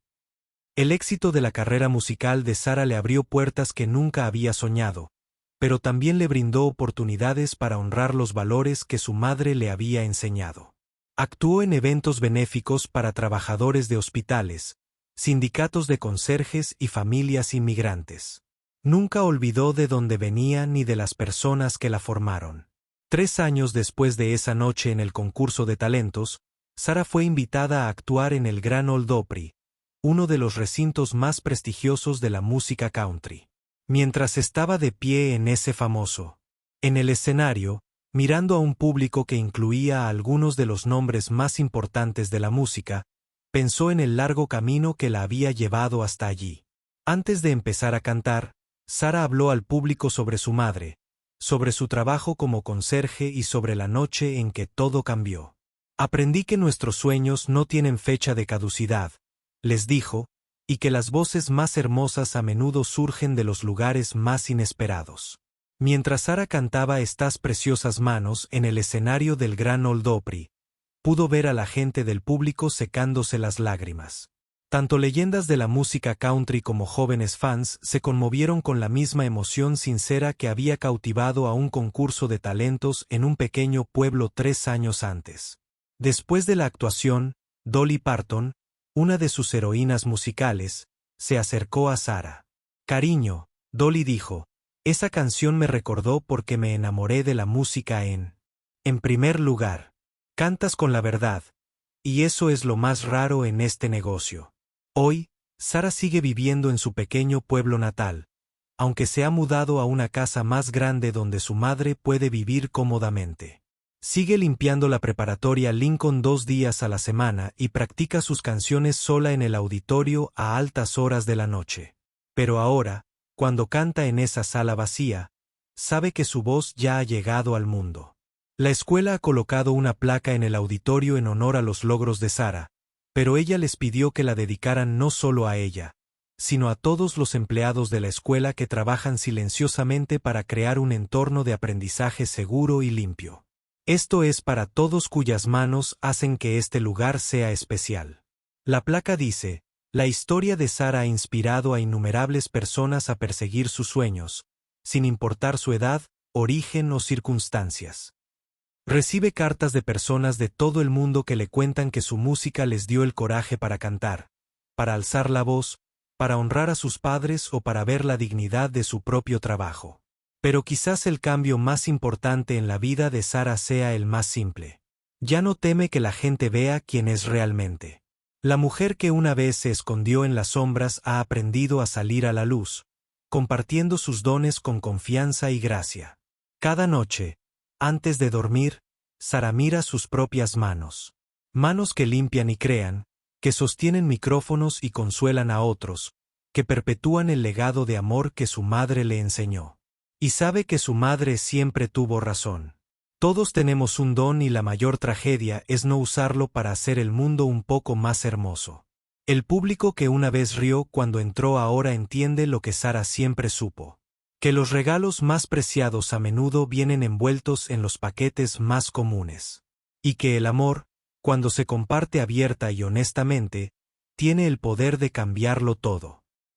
El éxito de la carrera musical de Sara le abrió puertas que nunca había soñado, pero también le brindó oportunidades para honrar los valores que su madre le había enseñado. Actuó en eventos benéficos para trabajadores de hospitales, sindicatos de conserjes y familias inmigrantes. Nunca olvidó de dónde venía ni de las personas que la formaron. 3 años después de esa noche en el concurso de talentos, Sara fue invitada a actuar en el Gran Ole Opry, uno de los recintos más prestigiosos de la música country. Mientras estaba de pie en ese famoso, en el escenario, mirando a un público que incluía a algunos de los nombres más importantes de la música, pensó en el largo camino que la había llevado hasta allí. Antes de empezar a cantar, Sara habló al público sobre su madre, sobre su trabajo como conserje y sobre la noche en que todo cambió. Aprendí que nuestros sueños no tienen fecha de caducidad, les dijo, y que las voces más hermosas a menudo surgen de los lugares más inesperados. Mientras Sara cantaba Estas preciosas manos en el escenario del Gran Ole Opry, pudo ver a la gente del público secándose las lágrimas. Tanto leyendas de la música country como jóvenes fans se conmovieron con la misma emoción sincera que había cautivado a un concurso de talentos en un pequeño pueblo 3 años antes. Después de la actuación, Dolly Parton, una de sus heroínas musicales, se acercó a Sara. «Cariño», Dolly dijo, «esa canción me recordó porque me enamoré de la música en primer lugar, cantas con la verdad, y eso es lo más raro en este negocio». Hoy, Sara sigue viviendo en su pequeño pueblo natal, aunque se ha mudado a una casa más grande donde su madre puede vivir cómodamente. Sigue limpiando la preparatoria Lincoln 2 días a la semana y practica sus canciones sola en el auditorio a altas horas de la noche. Pero ahora, cuando canta en esa sala vacía, sabe que su voz ya ha llegado al mundo. La escuela ha colocado una placa en el auditorio en honor a los logros de Sara, pero ella les pidió que la dedicaran no solo a ella, sino a todos los empleados de la escuela que trabajan silenciosamente para crear un entorno de aprendizaje seguro y limpio. Esto es para todos cuyas manos hacen que este lugar sea especial. La placa dice, la historia de Sara ha inspirado a innumerables personas a perseguir sus sueños, sin importar su edad, origen o circunstancias. Recibe cartas de personas de todo el mundo que le cuentan que su música les dio el coraje para cantar, para alzar la voz, para honrar a sus padres o para ver la dignidad de su propio trabajo. Pero quizás el cambio más importante en la vida de Sara sea el más simple. Ya no teme que la gente vea quién es realmente. La mujer que una vez se escondió en las sombras ha aprendido a salir a la luz, compartiendo sus dones con confianza y gracia. Cada noche, antes de dormir, Sara mira sus propias manos. Manos que limpian y crean, que sostienen micrófonos y consuelan a otros, que perpetúan el legado de amor que su madre le enseñó. Y sabe que su madre siempre tuvo razón. Todos tenemos un don y la mayor tragedia es no usarlo para hacer el mundo un poco más hermoso. El público que una vez rió cuando entró ahora entiende lo que Sara siempre supo. Que los regalos más preciados a menudo vienen envueltos en los paquetes más comunes. Y que el amor, cuando se comparte abierta y honestamente, tiene el poder de cambiarlo todo.